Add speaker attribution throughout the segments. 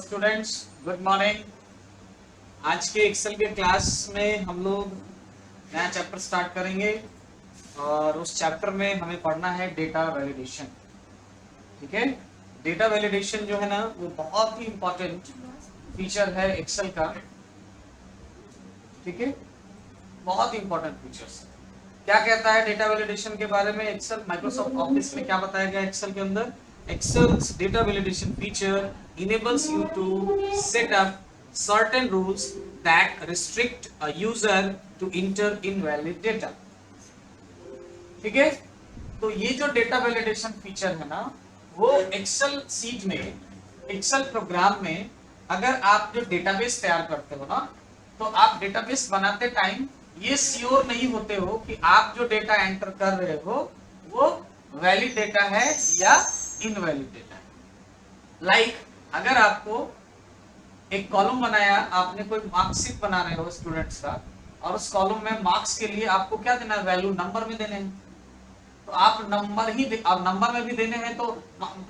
Speaker 1: Students, good morning. आज के Excel के क्लास में हम लोग नया चैप्टर स्टार्ट करेंगे और उस चैप्टर में हमें पढ़ना है डेटा वैलिडेशन। ठीक है, डेटा वैलिडेशन जो है ना वो बहुत ही इंपॉर्टेंट फीचर है एक्सेल का। ठीक है, बहुत ही इंपॉर्टेंट फीचर्स। क्या कहता है डेटा वैलिडेशन के बारे में एक्सेल? माइक्रोसॉफ्ट ऑफिस में क्या बताया गया एक्सेल के अंदर? Excel's data validation feature enables you to set up certain rules that restrict a user to enter invalid data. ठीक है, तो ये जो डेटा वैलिडेशन फीचर है ना वो एक्सेल सीट में, एक्सेल प्रोग्राम में अगर आप जो डेटाबेस तैयार करते हो ना, तो आप डेटाबेस बनाते टाइम ये श्योर नहीं होते हो कि आप जो डेटा एंटर कर रहे हो वो वैलिड डेटा है या इनवैलिड डेटा है। लाइक अगर आपको एक कॉलम बनाया, आपने कोई मार्कशीट बना रहे हो स्टूडेंट्स का, और उस कॉलम में मार्क्स के लिए आपको क्या देना है? वैल्यू नंबर में देने हैं। तो आप नंबर ही आप नंबर में भी देने हैं, तो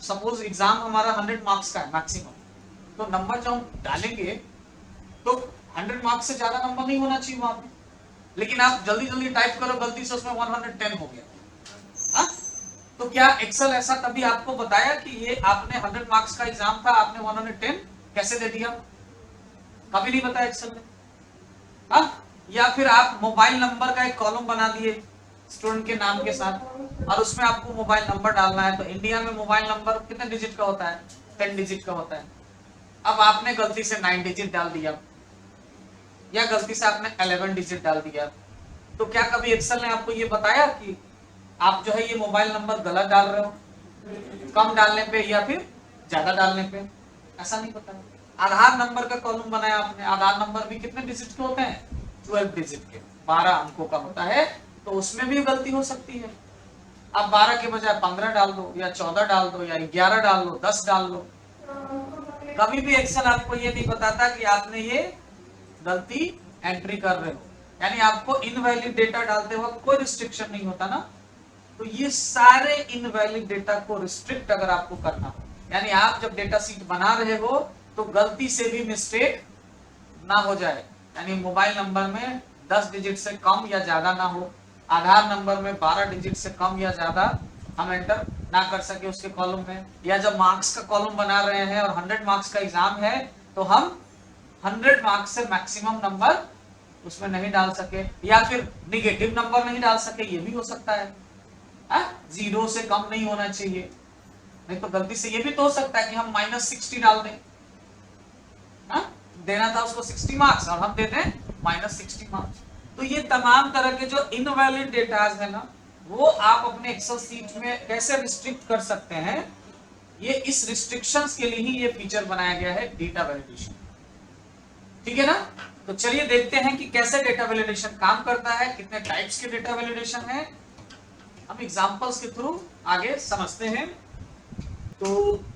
Speaker 1: सपोज एग्जाम हमारा 100 मार्क्स का है मैक्सिमम, तो नंबर जो हम डालेंगे तो 100 मार्क्स से ज्यादा नंबर नहीं होना चाहिए वहां पे। लेकिन आप जल्दी जल्दी टाइप करो, गलती से उसमें 110 हो गया। हा? तो क्या एक्सेल ऐसा कभी आपको बताया कि ये आपने 100 मार्क्स का एग्जाम था, आपने 110 कैसे दे दिया? कभी नहीं बताया एक्सेल ने। हा? या फिर आप मोबाइल नंबर का एक कॉलम बना दिए स्टूडेंट के नाम के साथ, और उसमें आपको मोबाइल नंबर डालना है। तो इंडिया में मोबाइल नंबर कितने डिजिट का होता है? 10 डिजिट का होता है। अब आपने गलती से 9 डिजिट डाल दिया या गलती से आपने 11 डिजिट डाल दिया, तो क्या कभी एक्सेल ने आपको ये बताया कि आप जो है ये मोबाइल नंबर गलत डाल रहे हो, कम डालने पे या फिर ज्यादा डालने पे? ऐसा नहीं पता। आधार नंबर का कॉलम बनाया आपने, आधार नंबर भी कितने डिजिट के होते हैं? 12 डिजिट के, 12 अंकों का होता है, तो उसमें भी गलती हो सकती है। अब 12 के बजाय 15 डाल दो या 14 डाल दो या 11 डाल दो, 10 डाल दो। कभी भी एक्सेल आपको ये नहीं बताता कि आपने ये गलती एंट्री कर रहे हो, यानी आपको इनवैलिड डेटा डालते वक्त कोई रिस्ट्रिक्शन नहीं होता ना। तो ये सारे इनवैलिड डेटा को रिस्ट्रिक्ट अगर आपको करना हो, यानी आप जब डेटा सीट बना रहे हो तो गलती से भी मिस्टेक ना हो जाए, यानी मोबाइल नंबर में 10 डिजिट से कम या ज्यादा ना हो, आधार नंबर में 12 डिजिट से कम या ज्यादा हम एंटर ना कर सके उसके कॉलम में, या जब मार्क्स का कॉलम बना रहे हैं और 100 मार्क्स का एग्जाम है तो हम 100 मार्क्स से मैक्सिमम नंबर उसमें नहीं डाल सके, या फिर निगेटिव नंबर नहीं डाल सके, ये भी हो सकता है। 0 से कम नहीं होना चाहिए, नहीं तो गलती से ये भी तो हो सकता है कि हम -60 डाल दें। देना था उसको 60 मार्क्स और हम देते हैं -60 मार्क्स। तो ये तमाम तरह के जो इनवैलिड डेटाज है ना, वो आप अपने एक्सेल सीट में कैसे रिस्ट्रिक्ट कर सकते हैं, ये इस रिस्ट्रिक्शंस के लिए ही ये फीचर बनाया गया है डेटा वैलिडेशन। ठीक है ना? तो चलिए देखते हैं कि कैसे डेटा वैलिडेशन काम करता है, कितने टाइप्स के डेटा वैलिडेशन है, हम एग्जांपल्स के थ्रू आगे समझते हैं। तो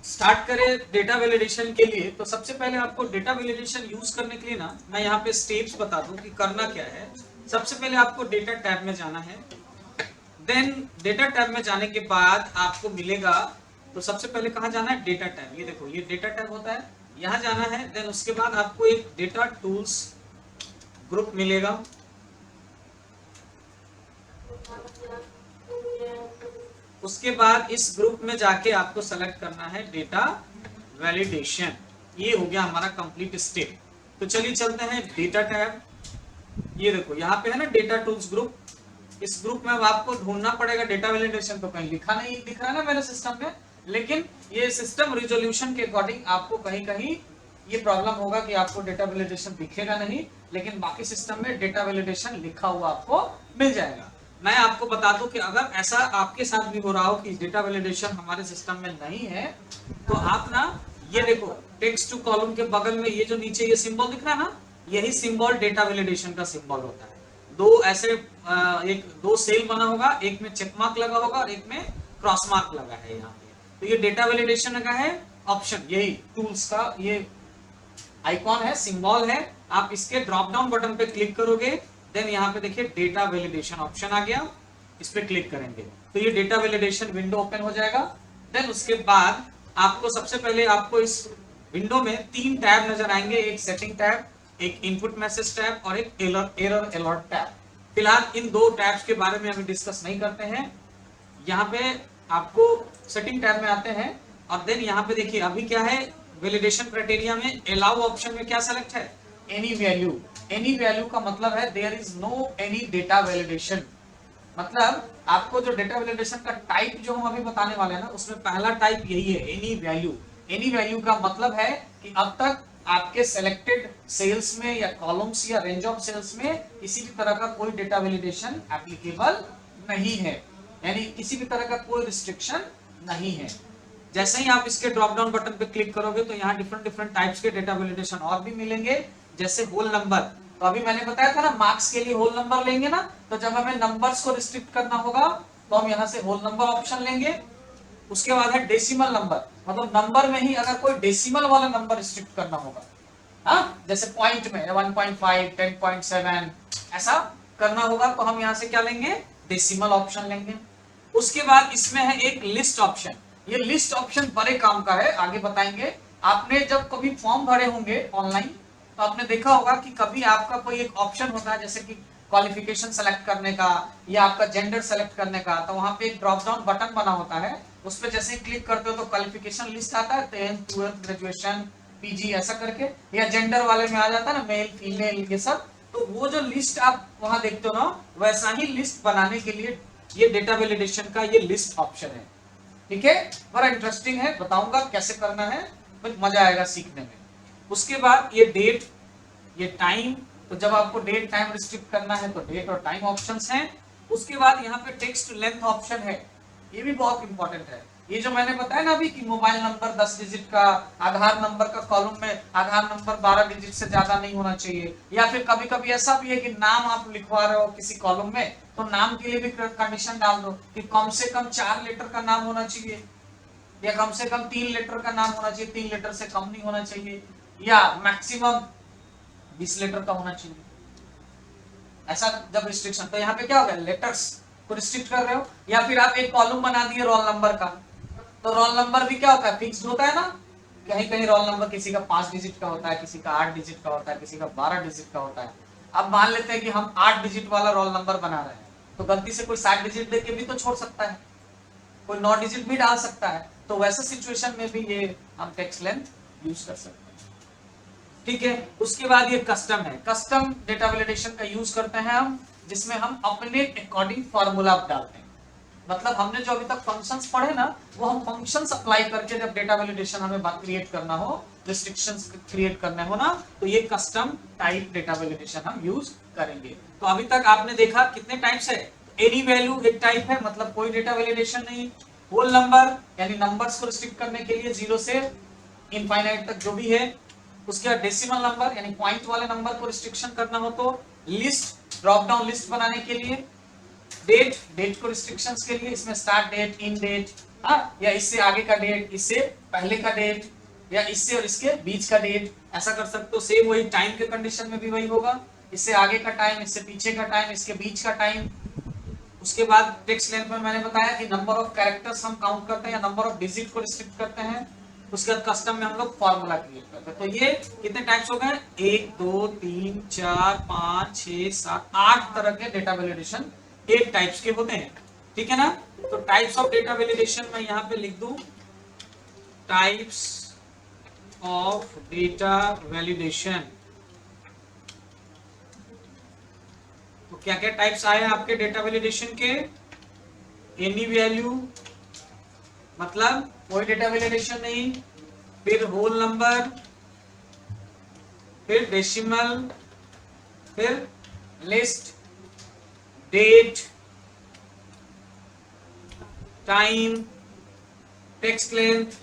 Speaker 1: स्टार्ट करें डेटा वैलिडेशन के लिए। तो सबसे पहले आपको डेटा वैलिडेशन यूज करने के लिए ना मैं यहाँ पे स्टेप्स बता दूं कि करना क्या है। सबसे पहले आपको डेटा टैब में जाना है, देन डेटा टैब में जाने के बाद आपको मिलेगा, तो सबसे पहले कहाँ जाना है? Data tab. ये देखो ये डेटा टैब होता है, यहाँ जाना है। देन उसके बाद आपको एक डेटा टूल्स ग्रुप मिलेगा, उसके बाद इस ग्रुप में जाके आपको सेलेक्ट करना है डेटा वैलिडेशन। ये हो गया हमारा कंप्लीट स्टेप। तो चलिए चलते हैं डेटा टैब। ये देखो यहाँ पे है ना डेटा टूल्स ग्रुप, इस ग्रुप में अब आपको ढूंढना पड़ेगा डेटा वैलिडेशन। तो कहीं लिखा नहीं दिख रहा ना मेरे सिस्टम में, लेकिन ये सिस्टम रिजोल्यूशन के अकॉर्डिंग आपको कहीं कहीं ये प्रॉब्लम होगा कि आपको डेटा वैलिडेशन दिखेगा नहीं, लेकिन बाकी सिस्टम में डेटा वैलिडेशन लिखा हुआ आपको मिल जाएगा। मैं आपको बता दूं कि अगर ऐसा आपके साथ भी हो रहा हो कि डेटा वैलिडेशन हमारे सिस्टम में नहीं है, तो आप ना ये देखो टेक्स्ट टू कॉलम के बगल में ये जो नीचे ये सिंबल दिख रहा है ना, यही सिंबल डेटा वैलिडेशन का सिंबल होता है। दो ऐसे दो सेल बना होगा, एक में चेक मार्क लगा होगा और एक में क्रॉस मार्क लगा है यहाँ पे। तो ये डेटा वैलिडेशन का है ऑप्शन, यही टूल्स का ये आइकॉन है, सिंबल है। आप इसके ड्रॉप डाउन बटन पे क्लिक करोगे, देन यहाँ पे देखिए डेटा वैलिडेशन ऑप्शन आ गया, इस पे क्लिक करेंगे तो ये डेटा वैलिडेशन विंडो ओपन हो जाएगा। देन उसके बाद आपको सबसे पहले आपको इस विंडो में 3 टैब नजर आएंगे, एक सेटिंग टैब, एक इनपुट मैसेज टैब और एक एरर अलर्ट टैब। फिलहाल इन 2 टैब्स के बारे में अभी डिस्कस नहीं करते हैं। यहाँ पे आपको सेटिंग टैब में आते हैं और देन यहाँ पे देखिए अभी क्या है, वैलिडेशन क्राइटेरिया में अलाउ ऑप्शन में क्या सेलेक्ट है, एनी वैल्यू। एनी वैल्यू का मतलब है there is no any data validation. मतलब आपको जो डेटा वैलिडेशन का टाइप जो हम अभी बताने वाले हैं ना, उसमें पहला टाइप यही है, एनी वैल्यू। एनी वैल्यू का मतलब है कि अब तक आपके सिलेक्टेड सेल्स में या कॉलम्स या रेंज ऑफ सेल्स में किसी भी तरह का कोई डेटा वैलिडेशन एप्लीकेबल नहीं है, यानी किसी भी तरह का कोई रिस्ट्रिक्शन नहीं है। जैसे ही आप इसके ड्रॉप डाउन बटन पे क्लिक करोगे तो यहाँ डिफरेंट डिफरेंट टाइप्स के डेटा वैलिडेशन और भी मिलेंगे, जैसे होल नंबर। तो अभी मैंने बताया था ना, मार्क्स के लिए होल नंबर लेंगे ना, तो जब हमें नंबर्स को रिस्ट्रिक्ट करना होगा तो हम यहाँ से होल नंबर ऑप्शन लेंगे। उसके बाद है डेसिमल नंबर, मतलब नंबर में ही अगर कोई डेसिमल वाला नंबर रिस्ट्रिक्ट करना होगा, हाँ जैसे पॉइंट में 1.5, 10.7 ऐसा करना होगा तो हम यहाँ से क्या लेंगे, डेसिमल ऑप्शन लेंगे। उसके बाद इसमें है एक लिस्ट ऑप्शन। ये लिस्ट ऑप्शन बड़े काम का है, आगे बताएंगे। आपने जब कभी फॉर्म भरे होंगे ऑनलाइन तो आपने देखा होगा कि कभी आपका कोई एक ऑप्शन होता है, जैसे कि क्वालिफिकेशन सेलेक्ट करने का या आपका जेंडर सेलेक्ट करने का, तो वहां पे एक ड्रॉप डाउन बटन बना होता है, उस पर जैसे ही क्लिक करते हो तो क्वालिफिकेशन लिस्ट आता है, 10th 12th ग्रेजुएशन पीजी ऐसा करके, या जेंडर वाले में आ जाता है ना, मेल फीमेल ये सब। तो वो जो लिस्ट आप वहां देखते हो ना, वैसा ही लिस्ट बनाने के लिए ये डेटा वैलिडेशन का ये लिस्ट ऑप्शन है। ठीक है, बड़ा इंटरेस्टिंग है, बताऊंगा कैसे करना है, मजा आएगा सीखने में। उसके बाद ये डेट, ये टाइम, तो जब आपको डेट टाइम रिस्ट्रिक्ट करना है तो डेट और टाइम ऑप्शंस हैं। उसके बाद यहाँ पे टेक्स्ट लेंथ ऑप्शन है, ये भी बहुत इंपॉर्टेंट है। ये जो मैंने बताया ना अभी कि मोबाइल नंबर 10 डिजिट का, आधार नंबर का कॉलम में आधार नंबर 12 डिजिट से ज्यादा नहीं होना चाहिए, या फिर कभी कभी ऐसा भी है कि नाम आप लिखवा रहे हो किसी कॉलम में, तो नाम के लिए भी कंडीशन डाल दो कि कम से कम 4 लेटर का नाम होना चाहिए, या कम से कम 3 लेटर का नाम होना चाहिए, 3 लेटर से कम नहीं होना चाहिए, या मैक्सिमम 20 लेटर का होना चाहिए। ऐसा जब रिस्ट्रिक्शन, तो यहाँ पे क्या हो गया, लेटर्स को रिस्ट्रिक्ट कर रहे हो। या फिर आप एक कॉलम बना दिए रोल नंबर का, तो रोल नंबर भी क्या होता है, फिक्स्ड होता है ना। कहीं कहीं रोल नंबर किसी का 5 डिजिट का होता है, किसी का 8 डिजिट का होता है, किसी का 12 डिजिट का होता है। अब मान लेते हैं कि हम 8 डिजिट वाला रोल नंबर बना रहे हैं, तो गलती से कोई 7 डिजिट देके भी तो छोड़ सकता है, कोई 9 डिजिट भी डाल सकता है, तो वैसे सिचुएशन में भी ये हम टेक्स्ट लेंथ यूज कर सकते हैं। ठीक है, उसके बाद ये कस्टम है। कस्टम डेटा वैलिडेशन का यूज करते हैं हम, जिसमें हम अपने अकॉर्डिंग फार्मूला डालते हैं। मतलब हमने जो अभी तक फंक्शंस पढ़े ना, वो हम फंक्शंस अप्लाई करके जब डेटा वैलिडेशन हमें क्रिएट करना हो, रिस्ट्रिक्शंस क्रिएट करने हो ना, तो ये कस्टम टाइप डेटा वैलिडेशन हम यूज करेंगे। तो अभी तक आपने देखा कितने टाइप्स है, एनी वैल्यू एक टाइप है, मतलब कोई डेटा वैलिडेशन नहीं। होल नंबर यानी नंबर्स को रिस्ट्रिक्ट करने के लिए 0 से इनफाइनाइट तक जो भी है। उसके बाद डेसिमल नंबर यानी पॉइंट वाले नंबर को रिस्ट्रिक्शन करना हो तो। लिस्ट, ड्रॉप डाउन लिस्ट बनाने के लिए। डेट, डेट को रिस्ट्रिक्शंस के लिए इसमें स्टार्ट डेट, इन डेट, या इससे आगे का डेट, इससे पहले का डेट, या इससे और इसके बीच का डेट, ऐसा कर सकते हो। सेम वही टाइम के कंडीशन में भी वही होगा, इससे आगे का टाइम, इससे पीछे का टाइम, इसके बीच का टाइम। उसके बाद टेक्स्ट लेंथ में मैंने बताया कि नंबर ऑफ कैरेक्टर्स हम काउंट करते हैं या नंबर ऑफ डिजिट को रिस्ट्रिक्ट करते हैं। उसके बाद कस्टम में हम लोग फॉर्मूला क्रिएट करते हैं। तो ये कितने टाइप्स हो गए, 1 2 3 4 5 6 7 8 तरह के डेटा वैलिडेशन 8 टाइप्स के होते हैं। ठीक है ना। तो टाइप्स ऑफ डेटा वैलिडेशन मैं यहाँ पे लिख दूं, टाइप्स ऑफ डेटा वैलिडेशन। तो क्या क्या टाइप्स आए हैं आपके डेटा वैलिडेशन के, एनी वैल्यू मतलब कोई डेटा वैलिडेशन नहीं, फिर होल नंबर, फिर डेसिमल, फिर list, date, time, text length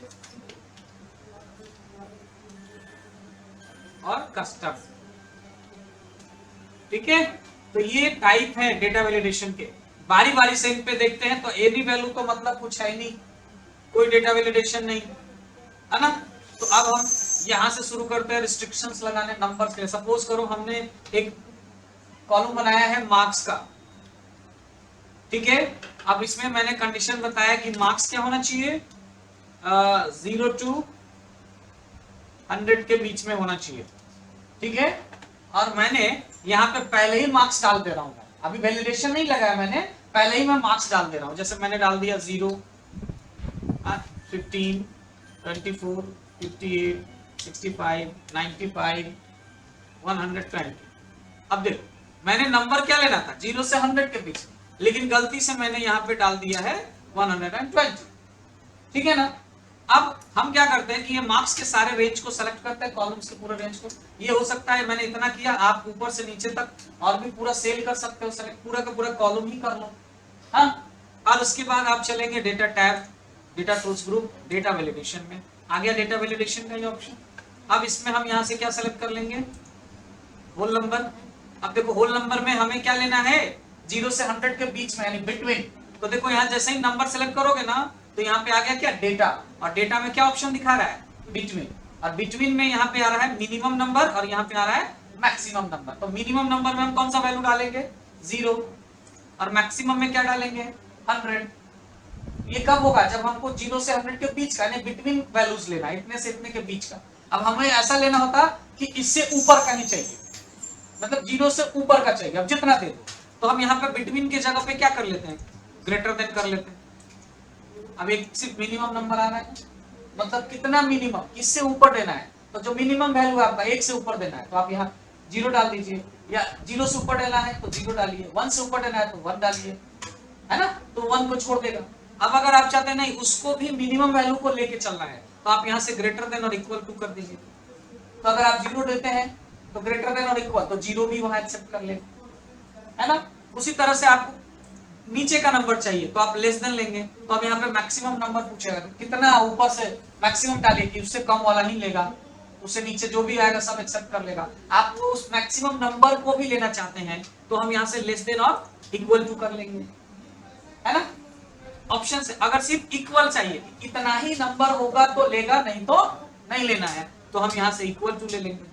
Speaker 1: और कस्टम। ठीक है, तो ये टाइप है डेटा वैलिडेशन के। बारी बारी से इन पे देखते हैं। तो एनी वैल्यू तो मतलब कुछ है नहीं, कोई डेटा वैलिडेशन नहीं है ना। तो अब हम यहां से शुरू करते हैं रिस्ट्रिक्शंस लगाने नंबर्स के। सपोज करो हमने एक कॉलम बनाया है मार्क्स का, ठीक है। अब इसमें मैंने कंडीशन बताया कि मार्क्स क्या होना चाहिए, 0 to 100 के बीच में होना चाहिए, ठीक है। और मैंने यहाँ पे पहले ही मार्क्स डाल दे रहा हूँ, अभी वैलिडेशन नहीं लगाया मैंने, पहले ही मैं मार्क्स डाल दे रहा हूँ। जैसे मैंने डाल दिया 0, 15, 24, 58, 65, 95, 120। अब देखो मैंने नंबर क्या लेना था 0 से 100 के बीच, लेकिन गलती से मैंने यहाँ पे डाल दिया है 120, ठीक है ना। अब हम क्या करते हैं कि ये मार्क्स के सारे रेंज को सेलेक्ट करते हैं, कॉलम्स के पूरे रेंज को। ये हो सकता है मैंने इतना किया, आप ऊपर से नीचे तक और भी पूरा सेल कर सकते हो, सेलेक्ट पूरा का पूरा कॉलम ही कर लो, हाँ। और उसके बाद आप चलेंगे data tab, data tools group, data validation में। आ गया डेटा वैलिडेशन का ये ऑप्शन। अब इसमें हम यहाँ से क्या सेलेक्ट कर लेंगे, होल नंबर। अब देखो होल नंबर में हमें क्या लेना है 0 से 100 के बीच में, यानी बिटवीन। तो देखो यहाँ जैसे ही नंबर सेलेक्ट करोगे ना तो यहाँ पे आ गया क्या डेटा, और डेटा में क्या ऑप्शन दिखा रहा है बिटवीन, और बिटवीन में यहाँ पे आ रहा है मिनिमम नंबर और यहाँ पे आ रहा है मैक्सिमम नंबर। तो मिनिमम नंबर में हम कौन सा वैल्यू डालेंगे 0, और मैक्सिमम में क्या डालेंगे 100। ये कब होगा जब हमको 0 से 100 के बीच का यानी बिटवीन वैल्यूज लेना है, इतने से इतने के बीच का। अब हमें ऐसा लेना होता कि इससे ऊपर का नहीं चाहिए, मतलब 0 से ऊपर का चाहिए, अब जितना दे दो। तो हम यहाँ पे बिटवीन की जगह पे क्या कर लेते हैं ग्रेटर देन कर लेते हैं। अब एक सिर्फ मिनिमम नंबर आ रहा है, मतलब कितना मिनिमम किससे ऊपर देना है, तो जो मिनिमम वैल्यू आपका 1 से ऊपर देना है तो आप यहाँ 0 डाल दीजिए, या 0 से ऊपर देना है तो 0 डालिए, 1 से ऊपर देना है तो 1 डालिए, है ना, तो 1 को छोड़ देगा। अब अगर आप चाहते हैं नहीं उसको भी मिनिमम वैल्यू को लेके चलना है तो आप यहाँ से ग्रेटर देन और इक्वल टू कर दीजिए। तो अगर आप 0 देते हैं तो ग्रेटर देन और इक्वल, तो 0 भी वहां एक्सेप्ट कर ले, है ना। उसी तरह से आपको नीचे का नंबर चाहिए तो आप लेस देन लेंगे, तो अब यहाँ पे मैक्सिमम नंबर पूछेगा कितना ऊपर से मैक्सिमम डालिए कि उससे कम वाला ही लेगा, उससे नीचे जो भी आएगा सब एक्सेप्ट कर लेगा। आप तो उस मैक्सिमम नंबर को भी लेना चाहते हैं तो हम यहाँ से लेस देन और इक्वल टू कर लेंगे, है ना। ऑप्शन से अगर सिर्फ इक्वल चाहिए इतना ही नंबर होगा तो लेगा, नहीं तो नहीं लेना है, तो हम यहाँ से इक्वल टू ले लेंगे।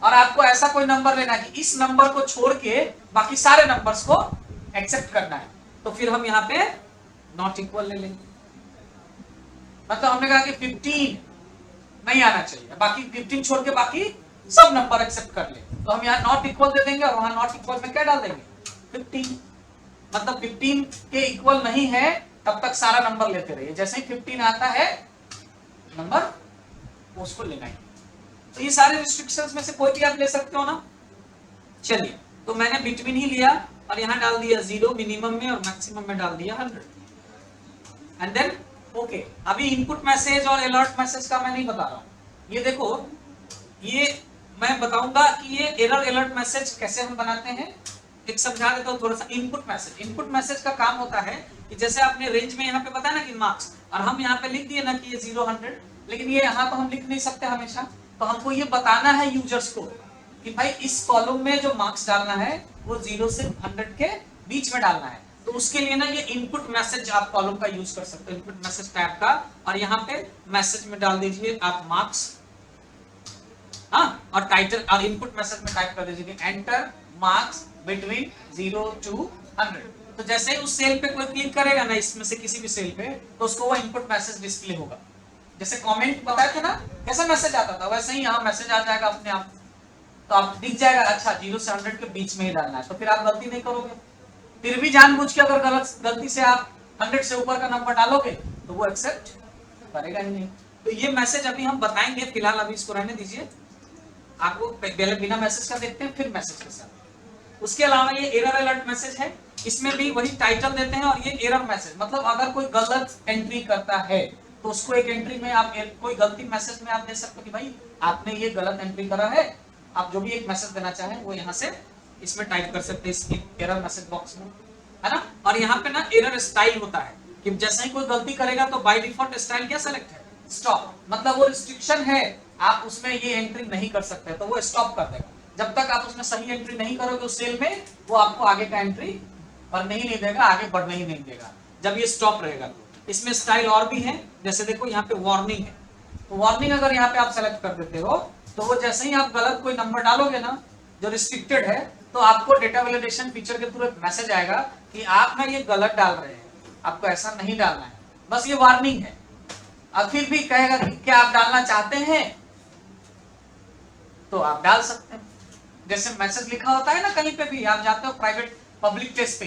Speaker 1: और आपको ऐसा कोई नंबर लेना है कि इस नंबर को छोड़ के बाकी सारे नंबर्स को एक्सेप्ट करना है, तो फिर हम यहाँ पे नॉट इक्वल ले लेंगे। मतलब हमने कहा कि 15 नहीं आना चाहिए, बाकी 15 छोड़ के बाकी सब नंबर एक्सेप्ट कर ले, तो हम यहाँ नॉट इक्वल दे देंगे और वहां नॉट इक्वल में क्या डाल देंगे 15। मतलब 15 के इक्वल नहीं है तब तक सारा नंबर लेते रहिए, जैसे ही 15 आता है नंबर उसको लेना है। तो ये सारे रिस्ट्रिक्शंस में से कोई भी आप ले सकते हो ना। चलिए तो मैंने बिटवीन ही लिया और यहाँ डाल दिया 0 मिनिमम में और मैक्सिमम में डाल दिया 100, एंड देन ओके। अभी इनपुट मैसेज और अलर्ट मैसेज का मैं नहीं बता रहा हूँ, ये देखो ये मैं बताऊंगा कि ये एरर अलर्ट मैसेज कैसे हम बनाते हैं, एक समझा देता हूँ थोड़ा सा। इनपुट मैसेज, इनपुट मैसेज का काम होता है कि जैसे आपने रेंज में यहाँ पे बताया ना कि मार्क्स, और हम यहाँ पे लिख दिए ना कि ये 0 100, लेकिन ये यहाँ तो हम लिख नहीं सकते हमेशा, तो हमको ये बताना है यूजर्स को कि भाई इस कॉलम में जो मार्क्स डालना है वो 0 से 100 के बीच में डालना है। तो उसके लिए ना ये इनपुट मैसेज आप कॉलम का यूज कर सकते हो, इनपुट मैसेज टैब का, और यहाँ पे मैसेज में डाल दीजिए आप मार्क्स, हाँ, और टाइटल और इनपुट मैसेज में टाइप कर दीजिए एंटर मार्क्स बिटवीन 0 to 100। तो जैसे ही उस सेल पे कोई क्लिक करेगा ना इसमें से किसी भी सेल पे, तो उसको वो इनपुट मैसेज डिस्प्ले होगा। जैसे कमेंट बताए थे ना कैसा मैसेज आता था, वैसे ही यहाँ मैसेज आ जाएगा अपने आप, तो आप दिख जाएगा अच्छा 0 से 100 के बीच में ही डालना है, तो फिर आप गलती नहीं करोगे। फिर भी जानबूझ के अगर गलती से आप 100 से ऊपर का नंबर डालोगे तो वो एक्सेप्ट करेगा ही नहीं। तो ये मैसेज अभी हम बताएंगे, फिलहाल अभी इसको रहने दीजिए, आपको पहले बिना मैसेज का देखते हैं फिर मैसेज के साथ। उसके अलावा ये एरर अलर्ट मैसेज है, इसमें भी वही टाइटल देते हैं, और ये एरर मैसेज मतलब अगर कोई गलत एंट्री करता है तो उसको एक एंट्री में आप कोई गलती मैसेज में आप दे सकते हो कि भाई आपने ये गलत एंट्री करा है, आप जो भी एक मैसेज देना चाहें वो यहाँ से इसमें टाइप कर सकते हैं इस एरर मैसेज बॉक्स में, है ना। और यहाँ पे ना एरर स्टाइल होता है कि जैसे ही कोई गलती करेगा तो बाय डिफॉल्ट स्टाइल क्या सेलेक्ट है स्टॉप, मतलब वो रिस्ट्रिक्शन है, आप उसमें ये एंट्री नहीं कर सकते, तो वो स्टॉप कर देगा। जब तक आप उसमें सही एंट्री नहीं करोगे उस सेल में, वो आपको आगे का एंट्री करने ही नहीं देगा, आगे बढ़ने ही नहीं देगा जब ये स्टॉप रहेगा। तो इसमें स्टाइल और भी है, जैसे देखो यहाँ पे वार्निंग है, तो वार्निंग अगर यहाँ पे आप सेलेक्ट कर देते हो तो वो जैसे ही आप गलत कोई नंबर डालोगे ना जो रिस्ट्रिक्टेड है, तो आपको डेटा वैलिडेशन फीचर के थ्रू एक मैसेज आएगा कि आप ना ये गलत डाल रहे हैं, आपको ऐसा नहीं डालना है, बस ये वार्निंग है। अब फिर भी कहेगा कि क्या आप डालना चाहते हैं, तो आप डाल सकते हैं। जैसे मैसेज लिखा होता है ना, कहीं पे भी आप जाते हो प्राइवेट पब्लिक प्लेस पे,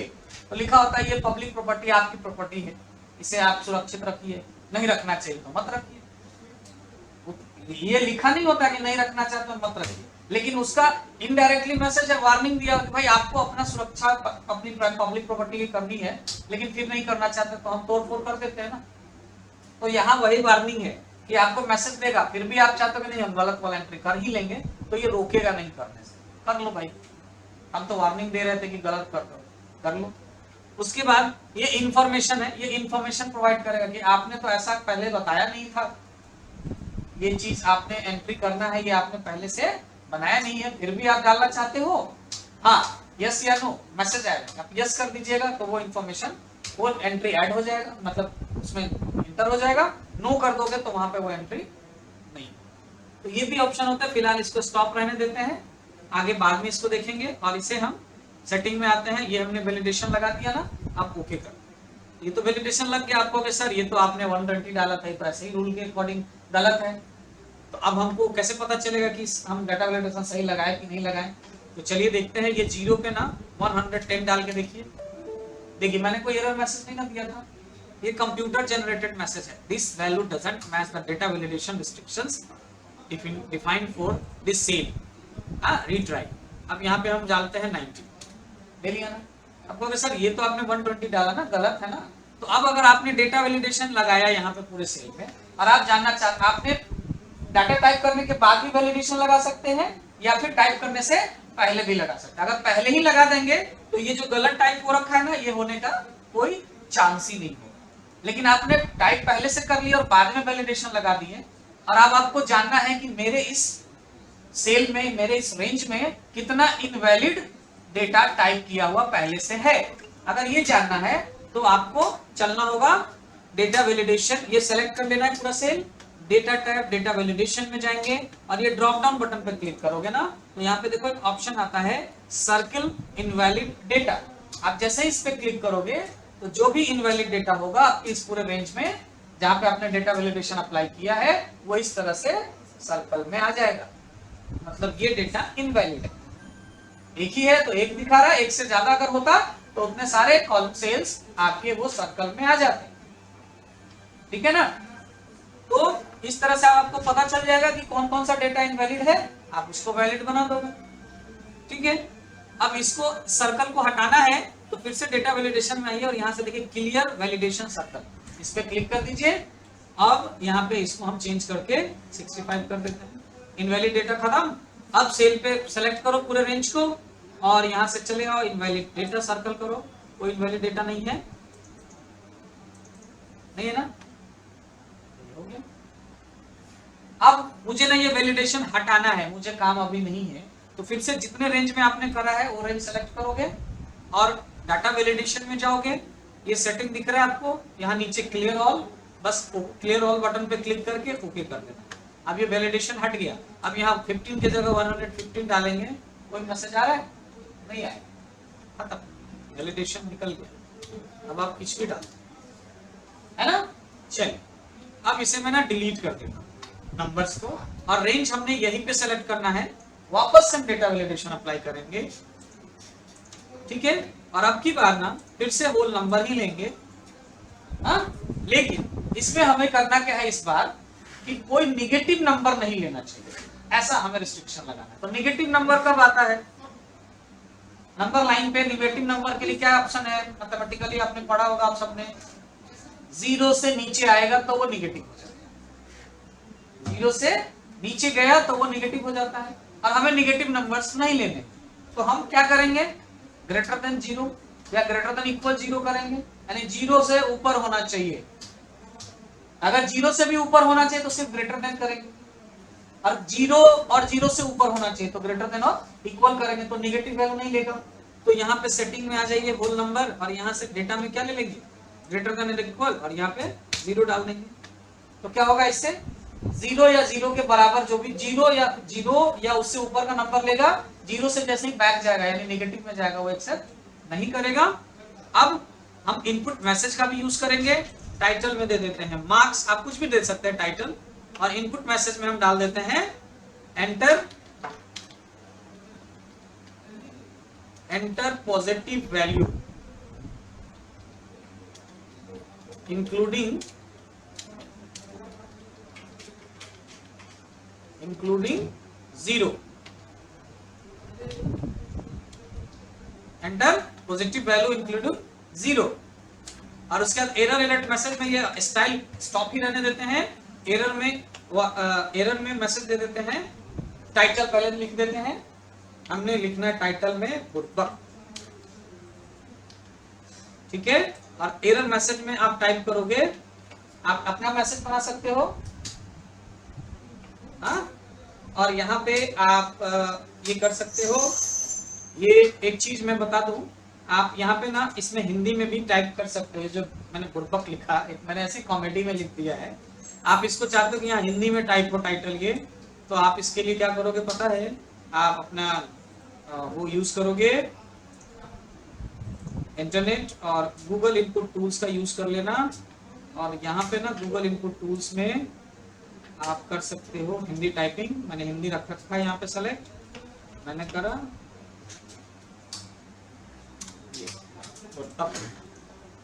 Speaker 1: तो लिखा होता है ये पब्लिक प्रॉपर्टी आपकी प्रॉपर्टी है, इसे आप सुरक्षित रखिए, नहीं रखना चाहिए तो मत रखिए। ये लिखा नहीं होता कि नहीं रखना चाहते तो मत रखिए, लेकिन उसका इनडायरेक्टली मैसेज है, वार्निंग दिया कि भाई आपको अपना सुरक्षा अपनी पब्लिक प्रॉपर्टी की करनी है, लेकिन फिर नहीं करना चाहते तो हम तोड़फोड़ कर देते हैं ना। तो यहाँ वही वार्निंग है कि आपको मैसेज देगा, फिर भी आप चाहते हो कि नहीं हम गलत वाला एंट्री कर ही लेंगे, तो ये रोकेगा नहीं करने से। कर लो भाई, हम तो वार्निंग दे रहे थे कि गलत कर लो। उसके बाद ये इंफॉर्मेशन है, ये इंफॉर्मेशन प्रोवाइड करेगा कि आपने तो ऐसा पहले बताया नहीं था, ये चीज आपने एंट्री करना है, ये आपने पहले से बनाया नहीं है, फिर भी आप डालना चाहते हो। हाँ, यस या नो मैसेज आएगा, आप यस कर दीजिएगा तो वो इंफॉर्मेशन, वो एंट्री ऐड हो जाएगा, मतलब उसमें इंटर हो जाएगा। नो कर दोगे तो वहां पे वो एंट्री नहीं। तो ये भी ऑप्शन होता है। फिलहाल इसको स्टॉप रहने देते हैं, आगे बाद में इसको देखेंगे। और इसे हम सेटिंग में आते हैं, ये हमने वैलिडेशन लगा दिया ना, आप ओके कर, ये तो वैलिडेशन लग गया आपको कि सर ये तो आपने 120 डाला था, तो ऐसे ही रूल के अकॉर्डिंग गलत है। तो अब हमको कैसे पता चलेगा कि हम डाटा वैलिडेशन सही लगाए कि नहीं लगाए? तो चलिए देखते हैं। ये 0 पे ना 110 डाल के देखिए मैंने कोई एरर मैसेज नहीं ना दिया था, ये कंप्यूटर जनरेटेड मैसेज है। This value doesn't match the data validation restrictions defined for this cell, retry. अब यहाँ पे हम डालते हैं 90, ले लिया ना। अब कहोगे सर ये तो आपने 120 डाला ना, गलत है ना। तो अब अगर आपने डेटा वैलिडेशन लगाया यहाँ पे पूरे सेल में, और आप जानना चाहते, आपने डाटा टाइप करने के बाद भी वैलिडेशन लगा सकते हैं, या फिर टाइप करने से पहले भी लगा सकते हैं। अगर पहले ही लगा देंगे तो ये जो गलत टाइप हो रखा है ना, ये होने का कोई चांस ही नहीं है। लेकिन आपने टाइप पहले से कर लिया और बाद में वैलिडेशन लगा दिए, और अब आपको जानना है कि मेरे इस सेल में, मेरे इस रेंज में कितना इनवैलिड डेटा टाइप किया हुआ पहले से है। अगर ये जानना है तो आपको चलना होगा डेटा वैलिडेशन, ये सेलेक्ट कर लेना है पूरा cell, data type data validation में जाएंगे, और ये ड्रॉप डाउन बटन पर क्लिक करोगे ना, तो यहाँ पे देखो एक ऑप्शन आता है सर्किल इनवैलिड डेटा। आप जैसे ही इस पे क्लिक करोगे तो जो भी इनवैलिड डेटा होगा आपके इस पूरे रेंज में जहां पे आपने डेटा वैलिडेशन अप्लाई किया है, वो इस तरह से सर्कल में आ जाएगा। मतलब ये डेटा इनवैलिड है। एक ही है तो एक दिखा रहा है, एक से ज्यादा अगर होता तो उतने सारे कॉलम सेल्स आपके वो सर्कल में आ जाते। ठीक है ना। तो इस तरह से आपको पता चल जाएगा कि कौन कौन सा डेटा इनवैलिड है, आप उसको वैलिड बना दोगे। ठीक है। अब इसको सर्कल को हटाना है तो फिर से डेटा वैलिडेशन में आइए, और यहाँ से देखिए क्लियर वैलिडेशन सर्कल, इस पे क्लिक कर दीजिए। अब यहाँ पे इसको हम चेंज करके 65 कर देते हैं। इनवैलिड डेटा खत्म। अब सेल पे सेलेक्ट करो पूरे रेंज को, और यहाँ से चले आओ इनवैलिड डेटा सर्कल करो। कोई इनवैलिड डेटा नहीं है, नहीं है ना, हो गया। अब मुझे ना ये वैलिडेशन हटाना है, मुझे काम अभी नहीं है, तो फिर से जितने रेंज में आपने करा है वो रेंज सेलेक्ट करोगे और डाटा वैलिडेशन में जाओगे। ये सेटिंग दिख रहा है आपको यहाँ नीचे क्लियर ऑल, बस क्लियर ऑल बटन पे क्लिक करके ओके कर देना। अब ये वैलिडेशन हट गया। अब यहाँ 15 की जगह 115 डालेंगे, कोई मैसेज आ रहा है? नहीं आया, खत्म, वैलिडेशन निकल गया। अब आप कुछ भी डाल, है ना। चलिए अब इसे मैं ना डिलीट कर देता हूँ नंबर्स को, और रेंज हमने यहीं पे सेलेक्ट करना है। वापस से हम डेटा वैलिडेशन अप्लाई करेंगे, ठीक है। और अब की बार ना फिर से होल नंबर ही लेंगे, हाँ। लेकिन इसमें हमें करना क्या है इस बार कि कोई निगेटिव नंबर नहीं लेना चाहिए, ऐसा हमें रिस्ट्रिक्शन लगाना है। तो निगेटिव नंबर कब आता है? नंबर लाइन पे निगेटिव नंबर के लिए क्या ऑप्शन है? मैथमेटिकली आपने पढ़ा होगा आप सबने, 0 से नीचे आएगा तो वो निगेटिव हो जाता है। 0 से नीचे गया तो वो निगेटिव हो जाता है, और हमें निगेटिव नंबर्स नहीं लेने। तो हम क्या करेंगे? ग्रेटर देन 0 या ग्रेटर देन इक्वल 0 करेंगे, यानी 0 से ऊपर होना चाहिए। अगर 0 से भी ऊपर होना चाहिए तो सिर्फ ग्रेटर देन करेंगे, और 0 से ऊपर होना चाहिए तो ग्रेटर देन और इक्वल करेंगे, तो निगेटिव वैल्यू नहीं लेगा। तो यहाँ पे सेटिंग में आ जाइए होल नंबर, और यहाँ से डेटा में क्या ले लेंगे? ग्रेटर देन इक्वल, और यहाँ पे 0 डाल देंगे। तो क्या होगा इससे? 0 या 0 के बराबर जो भी 0 या उससे ऊपर का नंबर लेगा, 0 से जैसे ही बैक जाएगा यानी नेगेटिव में जाएगा, वो एक्सेप्ट नहीं करेगा। अब हम इनपुट मैसेज का भी यूज करेंगे। टाइटल में दे देते हैं मार्क्स, आप कुछ भी दे सकते हैं टाइटल, और इनपुट मैसेज में हम डाल देते हैं enter enter positive value including zero, enter positive value including zero. और उसके बाद एरर अलर्ट मैसेज में ये स्टाइल स्टॉप ही रहने देते हैं। एरर में मैसेज दे देते हैं, टाइटल पहले लिख देते हैं, हमने लिखना है टाइटल में बुड़बक, ठीक है। और एरर मैसेज में आप टाइप करोगे, आप अपना मैसेज बना सकते हो, हाँ। और यहाँ पे आप ये कर सकते हो। ये एक चीज मैं बता दूं, आप यहाँ पे ना इसमें हिंदी में भी टाइप कर सकते हो। जो मैंने बुड़बक लिखा, मैंने ऐसे कॉमेडी में लिख दिया है। आप इसको चाहते हो कि यहाँ हिंदी में टाइप हो टाइटल ये, तो आप इसके लिए क्या करोगे पता है, आप अपना वो यूज करोगे इंटरनेट और गूगल इनपुट टूल्स का यूज कर लेना। और यहाँ पे ना गूगल इनपुट टूल्स में आप कर सकते हो हिंदी टाइपिंग। मैंने हिंदी रख रखा है यहाँ पे सेलेक्ट, मैंने करा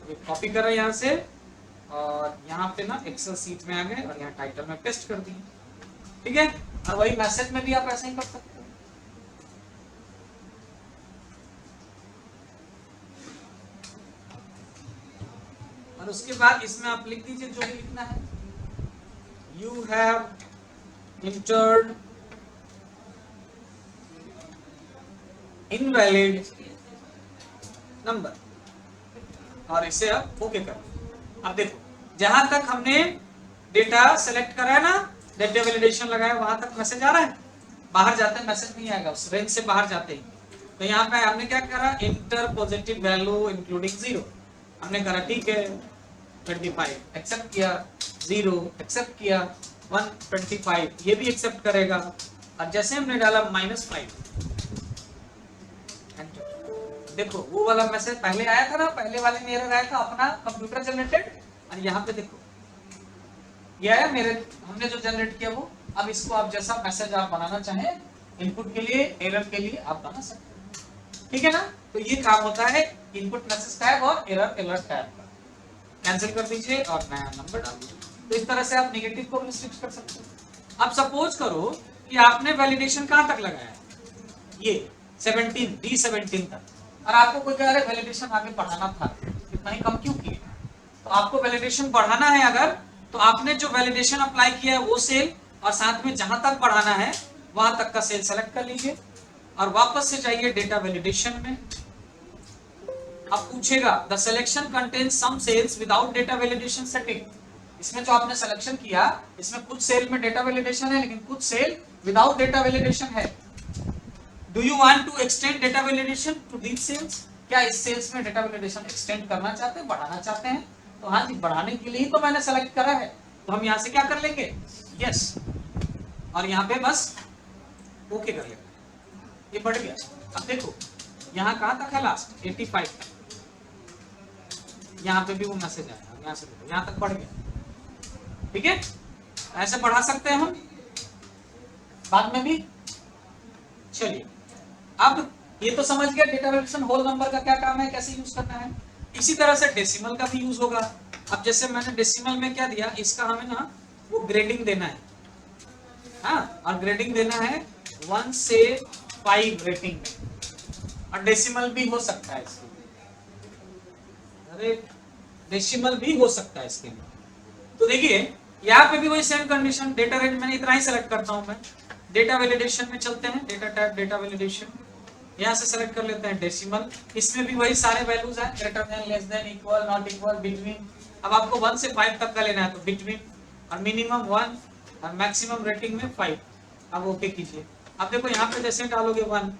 Speaker 1: ये कॉपी करा यहाँ से, और यहाँ पे ना एक्सेल सीट में आ गए और यहाँ टाइटल में पेस्ट कर दिए, ठीक है। और वही मैसेज में भी आप ऐसे ही कर सकते हो। और उसके बाद इसमें आप लिख दीजिए जो भी लिखना है। You have entered invalid number, और इसे आप ओके करो। अब देखो, जहां तक हमने डेटा सेलेक्ट करा है ना, डेटा वैलिडेशन लगाया, वहां तक मैसेज आ रहा है। बाहर जाते मैसेज नहीं आएगा, उस रेंज से बाहर जाते ही। तो यहाँ पे हमने क्या करा, inter positive value including zero हमने करा, ठीक है। 25 एक्सेप्ट किया, 0 एक्सेप्ट किया, 125 ये भी एक्सेप्ट करेगा। और जैसे हमने डाला -5, देखो वो वाला मैसेज पहले आया था ना, पहले वाले में एरर आया था अपना कंप्यूटर जनरेटेड, और यहाँ पे देखो ये आया मेरे, हमने जो जनरेट किया वो। अब इसको आप जैसा मैसेज आप बनाना चाहें, इनपुट के लिए, एरर के लिए आप बना सकते हैं, ठीक है ना। तो ये काम होता है इनपुट मैसेज टैग और एरर अलर्ट टैग का। कैंसिल कर दीजिए और नया नंबर डाल दीजिए। तो इस तरह से आप नेगेटिव को रिस्ट्रिक्ट कर सकते हो। अब सपोज करो कि आपने वैलिडेशन कहां तक लगाया, ये 17 D17 तक, और आपको कोई कह रहा है वैलिडेशन आगे बढ़ाना था, इतना ही कम क्यों किए। तो आपको वैलिडेशन बढ़ाना है अगर, तो आपने जो वैलिडेशन अप्लाई किया है वो सेल, और साथ में जहां तक बढ़ाना है वहां तक का सेल सेलेक्ट कर लीजिए, और वापस से जाइए डेटा वैलिडेशन में। अब पूछेगा the selection contains some cells without data validation setting. इसमें जो आपने सिलेक्शन किया, इसमें कुछ सेल में डेटा वैलिडेशन है, लेकिन कुछ सेल विदाउट डेटा वैलिडेशन है। Do you want to extend data validation to these cells? क्या इस सेल्स में डेटा वैलिडेशन एक्सटेंड करना चाहते हैं, बढ़ाना चाहते हैं? तो हाँ जी, बढ़ाने के लिए ही तो मैंने सेलेक्ट करा है। तो हम यहाँ से क्या कर लेंगे, यस, और यहाँ पे बस ओके कर लेंगे। ये बढ़ गया। अब देखो यहाँ कहाँ तक है, लास्ट 85 तक। यहाँ पे भी वो मैसेज आया, यहाँ से देखो यहाँ तक बढ़ गया, ठीक है। ऐसे बढ़ा सकते हैं हम बाद में भी। चलिए, अब ये तो समझ गया डेटा वैलिडेशन होल नंबर का क्या काम है, कैसे यूज करना है। इसी तरह से डेसिमल का भी यूज होगा। अब जैसे मैंने डेसिमल में क्या दिया, इसका हमें ना वो ग्रेडिंग देना है, हाँ, और ग्रेडिंग देना है 1 से 5 रेटिंग में, और डेसिमल भी हो सकता है इसके, अरे डेसिमल भी हो सकता है इसके लिए। तो देखिए यहाँ पे भी वही सेम कंडीशन, डेटा रेंज मैंने इतना ही सेलेक्ट करता हूं मैं। डेटा वैलिडेशन में चलते हैं, डेटा टाइप डेटा वैलिडेशन, यहाँ से सेलेक्ट कर लेते हैं डेसिमल। इसमें भी वही सारे वैल्यूज हैं, greater than, less than, equal, not equal, between. अब आपको 1 से 5 तक का लेना है, तो बिटवीन, और मिनिमम 1 और मैक्सिमम रेटिंग में 5। अब ओके कीजिए। अब देखो यहाँ पे जैसे डालोगे 1,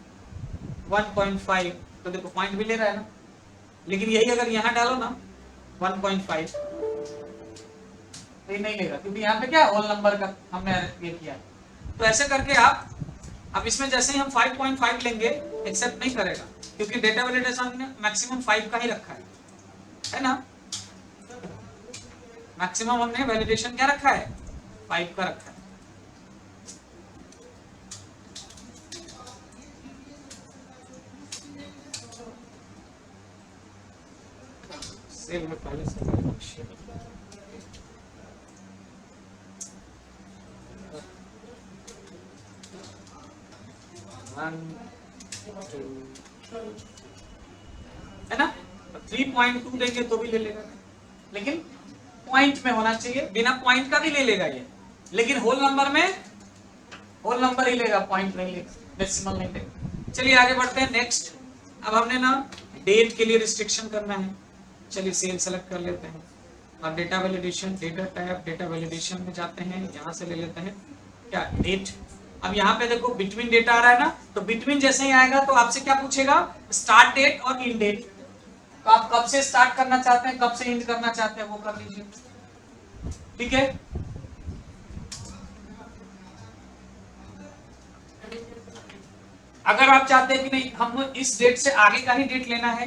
Speaker 1: 1.5, तो देखो पॉइंट भी ले रहा है ना। लेकिन यही अगर यहाँ डालो ना 1.5, तो ये नहीं लेगा, क्योंकि यहाँ पे क्या होल नंबर का हमने ये किया। तो ऐसे करके आप, अब इसमें जैसे ही हम 5.5 लेंगे, एक्सेप्ट नहीं करेगा, क्योंकि डेटा वैलिडेशन ने मैक्सिमम 5 का ही रखा है ना। मैक्सिमम हमने वैलिडेशन क्या रखा है, 5 का रखा है। एक्सेल में पहले से है ना, 3.2 देंगे तो भी ले लेगा, लेकिन पॉइंट में होना चाहिए, बिना पॉइंट का भी ले लेगा ये, लेकिन होल नंबर में होल नंबर ही लेगा, पॉइंट नहीं लेगा, डेसिमल नहीं लेगा। चलिए आगे बढ़ते हैं नेक्स्ट। अब हमने ना डेट के लिए रिस्ट्रिक्शन करना है, चलिए सेल सेलेक्ट कर लेते हैं और data validation, data tab, data validation में जाते हैं, यहाँ से ले लेते हैं क्या डेट। अब यहाँ पे देखो बिटवीन डेटा आ रहा है ना, तो बिटवीन जैसे ही आएगा तो आपसे क्या पूछेगा, स्टार्ट डेट और इन डेट। तो आप कब से स्टार्ट करना चाहते हैं, कब से एंड करना चाहते हैं, वो कर लीजिए, ठीक है। अगर आप चाहते हैं कि नहीं हम इस डेट से आगे का ही डेट लेना है,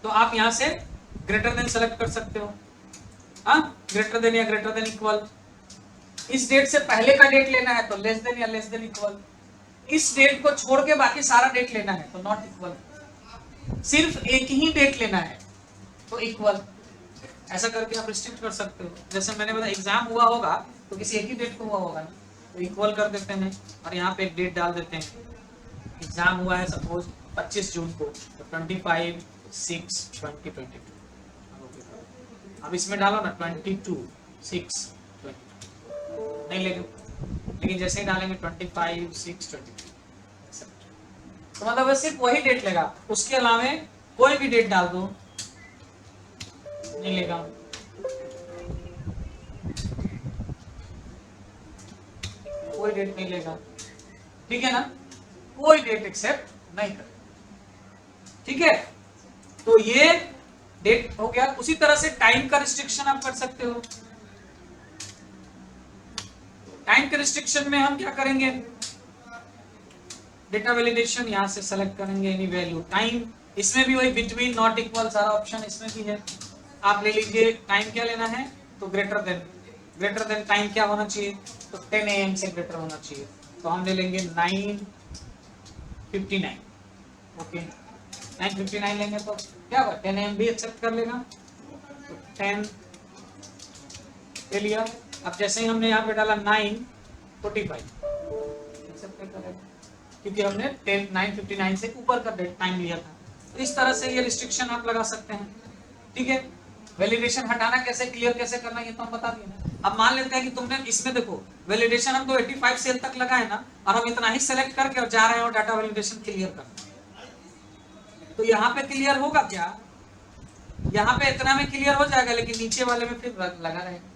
Speaker 1: तो आप यहां से ग्रेटर देन सेलेक्ट कर सकते हो, हाँ, ग्रेटर देन या ग्रेटर देन इक्वल। इस डेट से पहले का डेट लेना है तो लेस देन या लेस देन इक्वल। इस डेट को छोड़ के बाकी सारा डेट लेना है तो नॉट इक्वल। सिर्फ एक ही डेट लेना है तो इक्वल। ऐसा करके आप रिस्ट्रिक्ट कर सकते हो। जैसे मैंने बताया एग्जाम हुआ होगा तो किसी एक ही डेट को हुआ होगा ना, तो इक्वल कर देते हैं और यहाँ पे एक डेट डाल देते हैं। एग्जाम हुआ है सपोज 25 जून को, तो 25/6/2022। अब इसमें डालो ना 22/6/2022, नहीं लेकिन जैसे ही डालेंगे 25/6/2022, तो मतलब सिर्फ वही डेट लेगा, उसके अलावा कोई भी डेट डाल दो नहीं लेगा। कोई डेट नहीं लेगा, ठीक है ना, कोई डेट एक्सेप्ट नहीं करेगा, ठीक है। तो ये डेट हो गया। उसी तरह से टाइम का रिस्ट्रिक्शन आप कर सकते हो। टाइम के रिस्ट्रिक्शन में हम क्या करेंगे, डेटा वैलिडेशन यहां से सेलेक्ट करेंगे, एनी वैल्यू टाइम, इसमें भी वही बिटवीन, नॉट इक्वल, सारा ऑप्शन इसमें भी है। आप ले लीजिए टाइम क्या लेना है, तो ग्रेटर देन टाइम क्या होना चाहिए, तो 10 AM से ग्रेटर होना चाहिए, तो हम ले लेंगे 9:59। ओके 9:59 लेंगे तो क्या होगा, 10 AM भी एक्सेप्ट कर लेगा, तो 10 ले लिया। अब जैसे ही हमने यहाँ पे डाला 9:45 एक्सेप्ट करेगा, क्योंकि हमने 9:59 से ऊपर का टाइम लिया था। तो इस तरह से ये रिस्ट्रिक्शन आप लगा सकते हैं, ठीक है। वैलिडेशन हटाना कैसे, क्लियर कैसे करना, ये तो हम बता दिए ना। अब मान लेते हैं कि तुमने इसमें देखो वैलिडेशन हम तो 85 सेल तक लगा है ना, और हम इतना ही सेलेक्ट करके और जा रहे हैं और डाटा वैलिडेशन क्लियर करना, तो यहाँ पे क्लियर होगा क्या, यहाँ पे इतना में क्लियर हो जाएगा, लेकिन नीचे वाले में फिर लगा रहेगा।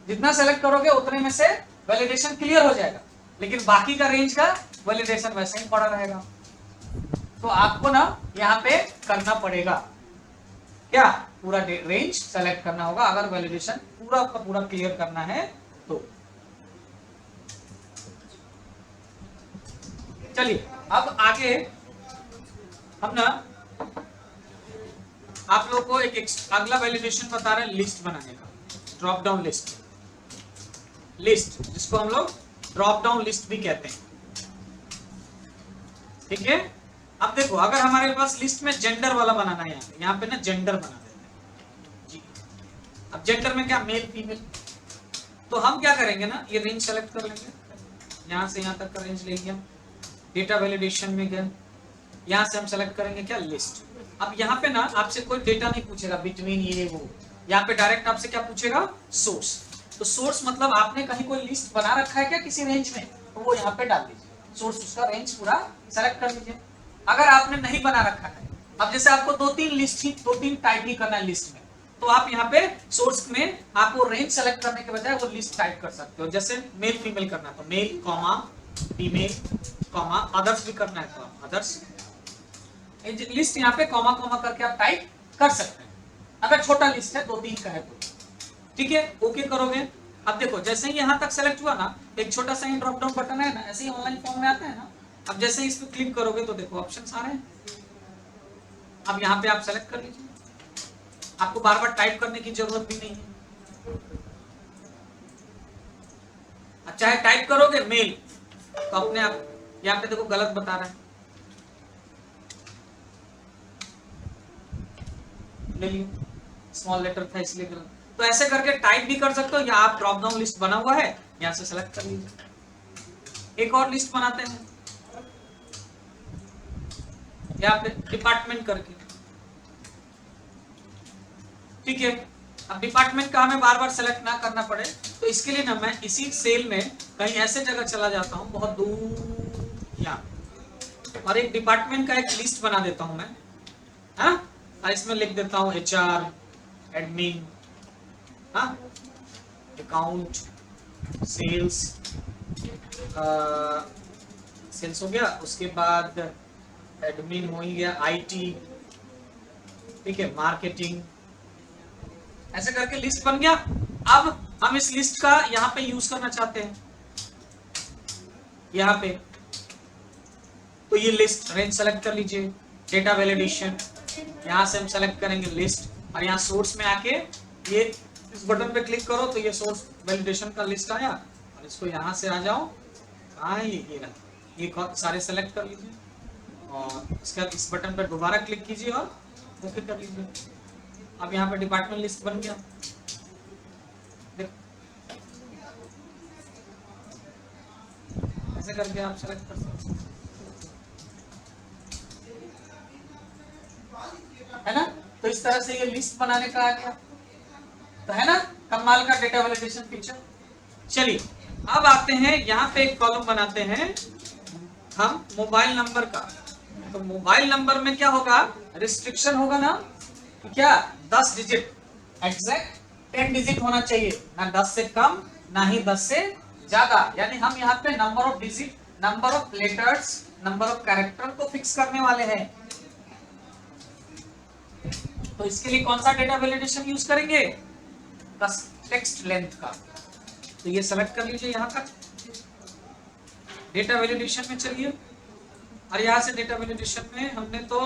Speaker 1: जितना सेलेक्ट करोगे उतने में से वैलिडेशन क्लियर हो जाएगा, लेकिन बाकी का रेंज का वैलिडेशन वैसे ही पड़ा रहेगा। तो आपको ना यहाँ पे करना पड़ेगा क्या, पूरा रेंज सेलेक्ट करना होगा अगर वैलिडेशन पूरा का पूरा क्लियर करना है तो। चलिए अब आगे हम ना आप लोगों को एक अगला वैलिडेशन बता रहे हैं, लिस्ट बनाने का, ड्रॉप डाउन लिस्ट, जिसको हम लोग ड्रॉप डाउन लिस्ट भी कहते हैं, ठीक है। अब देखो अगर हमारे पास लिस्ट में जेंडर वाला बनाना है, यहाँ पे ना जेंडर बना देते हैं जी। अब जेंडर में क्या, मेल फीमेल, तो हम क्या करेंगे ना, ये रेंज सेलेक्ट कर लेंगे, यहाँ से यहाँ तक का रेंज ले लिया, डेटा वैलिडेशन में गए, यहाँ से हम सेलेक्ट करेंगे क्या, लिस्ट। अब यहाँ पे ना आपसे कोई डेटा नहीं पूछेगा बिटवीन ये वो, यहाँ पे डायरेक्ट आपसे क्या पूछेगा, सोर्स। तो सोर्स मतलब आपने कहीं कोई लिस्ट बना रखा है क्या किसी रेंज में, तो वो यहाँ पे डाल दीजिए, सोर्स उसका रेंज पूरा सेलेक्ट कर लीजिए। अगर आपने नहीं बना रखा है, अब जैसे आपको 2-3 टाइप ही करना है लिस्ट में, तो आप यहाँ पे सोर्स में आपको रेंज सेलेक्ट करने के बजाय वो लिस्ट टाइप कर सकते हो। जैसे मेल फीमेल करना है तो male comma female comma others भी करना है तो आप अदर्स, लिस्ट यहाँ पे कॉमा कॉमा करके आप टाइप कर सकते हैं। अगर छोटा लिस्ट है 2-3 का है तो ठीक है, ओके करोगे। अब देखो जैसे ही यहाँ तक सेलेक्ट हुआ ना, एक छोटा सा ड्रॉप डाउन बटन है ना, ऐसे ही ऑनलाइन फॉर्म में आता है ना, अब जैसे ही इस पे क्लिक करोगे तो देखो ऑप्शंस आ रहे हैं। अब यहाँ पे आप सेलेक्ट कर लीजिए, आपको बार बार टाइप करने की जरूरत भी नहीं है। चाहे टाइप करोगे मेल तो अपने आप यहाँ पे देखो गलत बता रहा है, ले लिया, स्मॉल लेटर था इसलिए गलत। तो ऐसे करके टाइप भी कर सकते हो, या आप ड्रॉप डाउन लिस्ट बना हुआ है यहाँ से सेलेक्ट कर लीजिए। एक और लिस्ट बनाते हैं यहाँ पे डिपार्टमेंट करके, ठीक है। अब डिपार्टमेंट का हमें बार बार सेलेक्ट ना करना पड़े, तो इसके लिए ना मैं इसी सेल में कहीं ऐसे जगह चला जाता हूँ बहुत दूर यहाँ, और एक डिपार्टमेंट का एक लिस्ट बना देता हूँ मैं, हाँ, और इसमें लिख देता हूँ HR, एडमिन, हाँ, अकाउंट, सेल्स, सेल्स हो गया, उसके बाद एडमिन हो ही गया, IT, ठीक है, मार्केटिंग, ऐसे करके लिस्ट बन गया। अब हम इस लिस्ट का यहाँ पे यूज करना चाहते हैं, यहाँ पे, तो ये लिस्ट रेंज सेलेक्ट कर लीजिए, डेटा वैलिडेशन, यहाँ से हम सेलेक्ट करेंगे लिस्ट, और यहाँ सोर्स में आके ये इस बटन पे क्लिक करो तो ये सोर्स वैलिडेशन का लिस्ट आया, और इसको यहाँ से आ जाओ, ये रहा, ये सारे सेलेक्ट कर लीजिए, और इसके बाद इस बटन पे दोबारा क्लिक कीजिए और ओके कर लीजिए। अब यहाँ पे डिपार्टमेंट लिस्ट बन गया, ऐसे करके आप सेलेक्ट कर सकते है ना। तो इस तरह से ये लिस्ट बनाने का आ गया, तो है ना कमाल का डेटा वैलिडेशन फीचर। चलिए अब आते हैं यहाँ पे एक कॉलम बनाते हैं हम मोबाइल नंबर का। तो मोबाइल नंबर में क्या होगा, रिस्ट्रिक्शन होगा ना, कि क्या 10 डिजिट, एग्जैक्ट 10 डिजिट होना चाहिए, ना 10 से कम ना ही 10 से ज्यादा। यानी हम यहाँ पे number of digit, number of letters, number of character को फिक्स करने वाले हैं। तो इसके लिए कौन सा डेटा वैलिडेशन यूज करेंगे, टेक्स्ट लेंथ का। तो ये सेलेक्ट कर लीजिए यहाँ का डेटा वैलिडेशन में, चलिए, और यहाँ से डेटा वैलिडेशन में हमने तो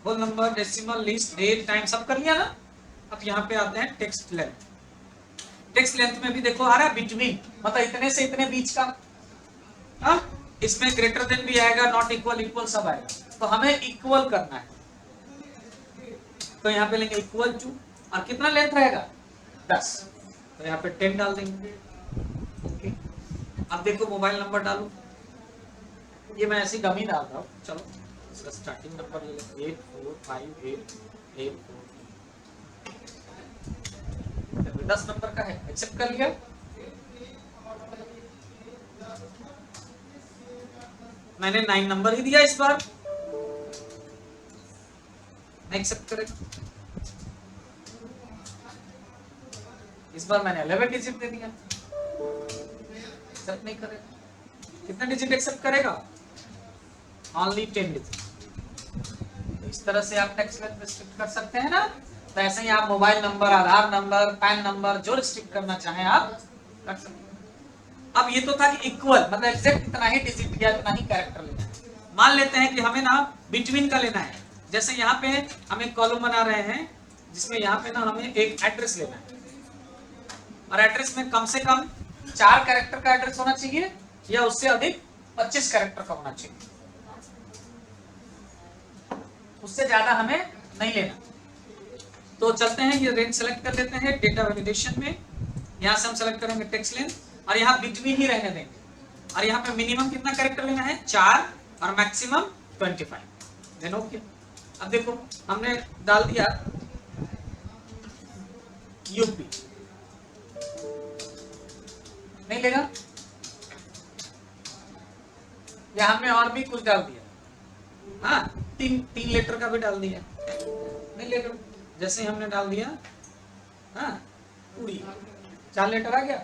Speaker 1: whole number, decimal, list, date, time सब कर लिया ना। अब यहाँ पे आते हैं टेक्स्ट लेंथ। टेक्स्ट लेंथ में भी देखो आ रहा है बिटवीन, मतलब इतने से इतने बीच का, हाँ, इसमें ग्रेटर देन भी आएगा, नॉट इक्वल, इक्वल सब आएगा। तो हमें इक्वल करना है, तो यहाँ पे लेंगे इक्वल टू, और कितना लेंथ रहेगा 10, तो यहाँ पे 10 डाल देंगे। ओके, अब देखो मोबाइल नंबर डालो, ये मैं ऐसी डमी डाल रहा हूँ, चलो इसका स्टार्टिंग नंबर ले लें 845884। 10 नंबर का है, एक्सेप्ट कर लिया। मैंने 9 नंबर ही दिया इस बार, एक्सेप्ट करेगा। इस बार मैंने 11 डिजिट दे दिया, एक्सेप्ट नहीं करेगा। कितना डिजिट एक्सेप्ट करेगा, ओनली 10 डिजिट। तो इस तरह से आप टेक्स्ट लेंथ रिस्ट्रिक्ट कर सकते हैं ना। तो ऐसे ही आप मोबाइल नंबर, आधार नंबर, पैन नंबर, जो रिस्ट्रिक्ट करना चाहें आप कर सकते हैं। अब ये तो था कि इक्वल, मतलब एग्जैक्ट इतना ही डिजिट या इतना ही कैरेक्टर लेना है। मान लेते हैं कि हमें ना बिटवीन का लेना है, जैसे यहाँ पे हम एक कॉलम बना रहे हैं जिसमें यहाँ पे ना हमें एक एड्रेस लेना है, और एड्रेस में कम से कम 4 कैरेक्टर का एड्रेस होना चाहिए, या उससे अधिक 25 कैरेक्टर का होना चाहिए, उससे ज्यादा हमें नहीं लेना। तो चलते हैं, ये रेंज सेलेक्ट कर लेते हैं डेटा वैलिडेशन में, यहाँ से हम सेलेक्ट करेंगे टेक्स्ट लेंथ, और यहाँ बिटवीन ही रहने देंगे, और यहाँ पे मिनिमम कितना कैरेक्टर लेना है 4, और मैक्सिमम 25, देन ओके। अब देखो हमने डाल दिया यूपी, नहीं लेगा, या हमने और भी कुछ डाल दिया, हाँ, 3 लेटर का भी डाल दिया, नहीं लेगा। जैसे ही हमने डाल दिया, हाँ, पूरी 4 लेटर आ गया,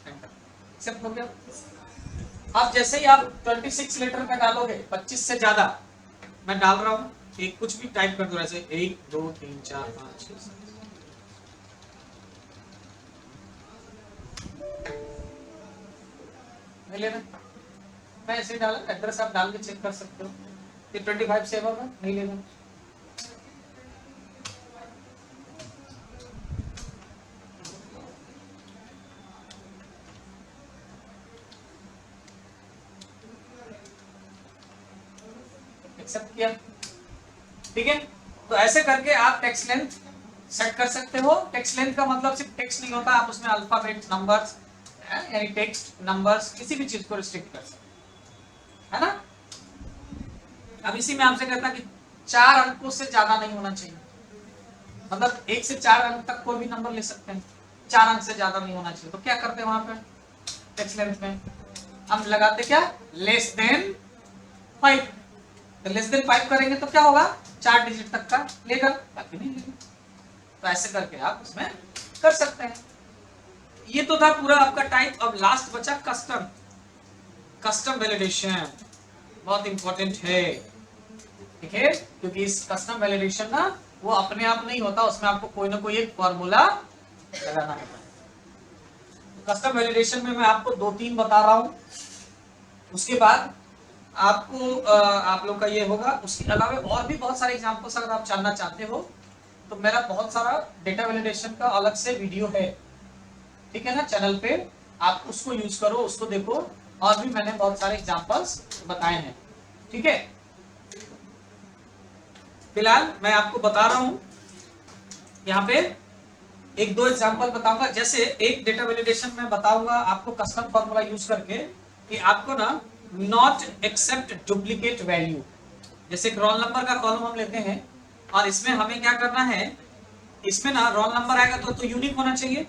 Speaker 1: एक्सेप्ट हो गया। अब जैसे ही आप 26 लेटर का डालोगे, 25 से ज्यादा, मैं डाल रहा हूं, एक कुछ भी टाइप कर दो, ऐसे 1 2 3 4 5 6 7, नहीं लेना, मैं ऐसे ही डाला, एड्रेस आप डाल के चेक कर सकते हो। ये 25 सेव होगा, नहीं लेना। एक्सेप्ट किया, ठीक है। तो ऐसे करके आप टेक्स्ट लेंथ सेट कर सकते हो। टेक्स्ट लेंथ का मतलब सिर्फ टेक्स्ट नहीं होता, आप उसमें अल्फाबेट, नंबर्स, यानी टेक्स्ट, नंबर्स, किसी भी चीज को रिस्ट्रिक्ट कर सकते, है ना। अब इसी में आपसे कहता कि 4 अंकों से ज्यादा नहीं होना चाहिए, मतलब 1 से 4 अंक तक कोई भी नंबर ले सकते हैं, 4 अंक से ज्यादा नहीं होना चाहिए। तो क्या करते हैं वहां पे टेक्स्ट लेंथ में हम लगाते क्या, लेस देन 5। तो लेस देन 5 करेंगे तो क्या होगा, 4 डिजिट तक का लेगा, बाकी नहीं लेगा। तो ऐसे करके आप उसमें कर सकते हैं। ये तो था पूरा आपका टाइप। अब लास्ट बचा कस्टम। कस्टम वैलिडेशन बहुत इंपॉर्टेंट है, ठीक है, क्योंकि इस कस्टम वैलिडेशन ना वो अपने आप नहीं होता, उसमें आपको कोई ना कोई एक फॉर्मूला लगाना होता है। कस्टम वैलिडेशन में मैं आपको 2-3 बता रहा हूं, उसके बाद आपको आप लोग का ये होगा। उसके अलावा और भी बहुत सारे एग्जांपल्स अगर आप जानना चाहते हो तो मेरा बहुत सारा डेटा वैलिडेशन का अलग से वीडियो है, ठीक है ना, चैनल पे, आप उसको यूज करो, उसको देखो। और भी मैंने बहुत सारे एग्जांपल्स बताए हैं, ठीक है। फिलहाल मैं आपको बता रहा हूं यहाँ पे 1-2 एग्जांपल बताऊंगा। जैसे एक डेटा वैलिडेशन में बताऊंगा आपको कस्टम फॉर्मूला यूज करके कि आपको ना नॉट एक्सेप्ट डुप्लीकेट वैल्यू। जैसे एक रोल नंबर का कॉलम हम लेते हैं और इसमें हमें क्या करना है, इसमें ना रोल नंबर आएगा तो यूनिक होना चाहिए,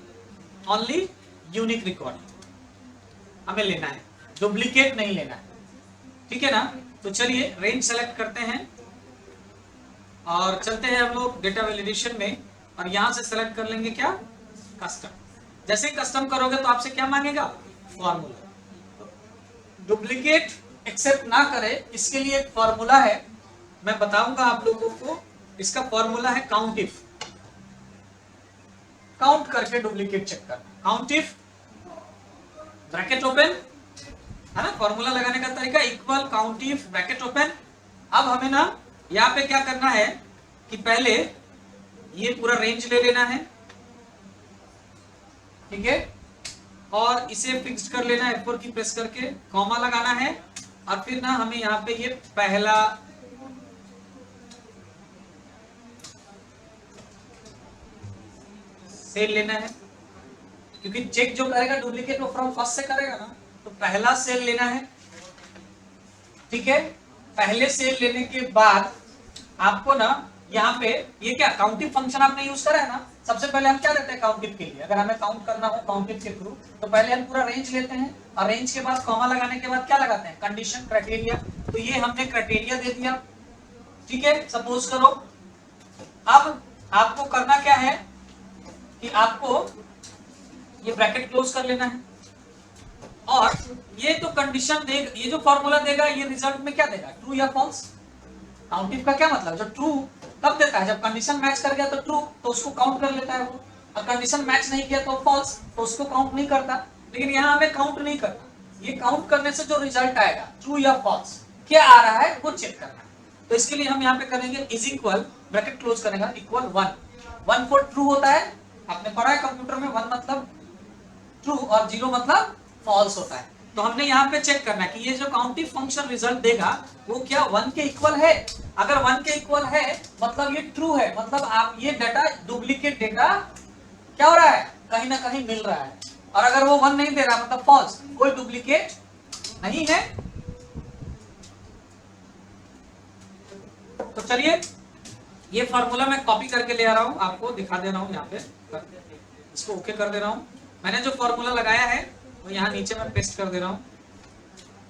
Speaker 1: ओनली यूनिक रिकॉर्ड हमें लेना है, डुप्लीकेट नहीं लेना है, ठीक है ना। तो चलिए रेंज सेलेक्ट करते हैं और चलते हैं हम लोग डेटा वैलिडेशन में, और यहां से सेलेक्ट कर लेंगे क्या, कस्टम। जैसे कस्टम करोगे तो आपसे क्या मांगेगा, फॉर्मूला। डुप्लीकेट एक्सेप्ट ना करे इसके लिए एक फॉर्मूला है, मैं बताऊंगा आप लोगों को। इसका फॉर्मूला है काउंट इफ। काउंट करके डुप्लीकेट चेक करना, काउंट इफ ब्रैकेट ओपन, है ना, फॉर्मूला लगाने का तरीका equal count if bracket open. अब हमें ना यहाँ पे क्या करना है कि पहले ये पूरा रेंज ले लेना है, ठीक है, और इसे फिक्स कर लेना है, F4 की प्रेस करके कॉमा लगाना है, और फिर ना हमें यहाँ पे ये पहला सेल लेना है, क्योंकि चेक जो करेगा डुप्लीकेट वो फ्रॉम फर्स्ट से करेगा ना, तो पहला सेल लेना है, ठीक है। पहले सेल लेने के बाद आपको ना यहाँ पे ये क्या काउंटिंग फंक्शन आपने यूज करा है ना, सबसे पहले हम क्या लेते हैं काउंटिंग के लिए, अगर हमें काउंट करना हो काउंटिंग के थ्रू तो पहले हम पूरा रेंज लेते हैं, और रेंज के बाद कॉमा लगाने के बाद क्या लगाते हैं, कंडीशन क्राइटेरिया। तो ये हमने क्राइटेरिया दे दिया, ठीक है, सपोज करो। अब आपको करना क्या है कि आपको ये ब्रैकेट क्लोज कर लेना है, और ये तो कंडीशन देगा, ये जो फॉर्मूला देगा ये रिजल्ट में क्या देगा, ट्रू या फॉल्स। काउंट इफ का क्या मतलब, जो ट्रू कब देता है, जब कंडीशन मैच कर गया तो ट्रू, तो उसको काउंट कर लेता है वो, और कंडीशन मैच नहीं किया तो फॉल्स, तो उसको काउंट नहीं करता। लेकिन यहाँ हमें काउंट नहीं करना, ये काउंट करने से जो रिजल्ट आएगा ट्रू या फॉल्स क्या आ रहा है वो चेक करना है। तो इसके लिए हम यहाँ पे करेंगे इज इक्वल, ब्रैकेट क्लोज करेगा, इक्वल 1 फॉर ट्रू होता है, आपने पढ़ा है कंप्यूटर में, 1 मतलब ट्रू और 0 मतलब फॉल्स होता है। तो हमने यहाँ पे चेक करना है कि ये जो काउंटिंग फंक्शन रिजल्ट देगा वो क्या 1 के इक्वल है। अगर 1 के इक्वल है मतलब ये ट्रू है, मतलब आप ये डाटा डुप्लीकेट डेटा क्या हो रहा है, कहीं ना कहीं मिल रहा है। और अगर वो 1 नहीं दे रहा मतलब फॉल्स, कोई डुप्लीकेट नहीं है। तो चलिए ये फॉर्मूला मैं कॉपी करके ले आ रहा हूं, आपको दिखा दे रहा हूं, यहाँ पे इसको ओके कर दे रहा हूं। मैंने जो फॉर्मूला लगाया है वो यहाँ नीचे मैं पेस्ट कर दे रहा हूं।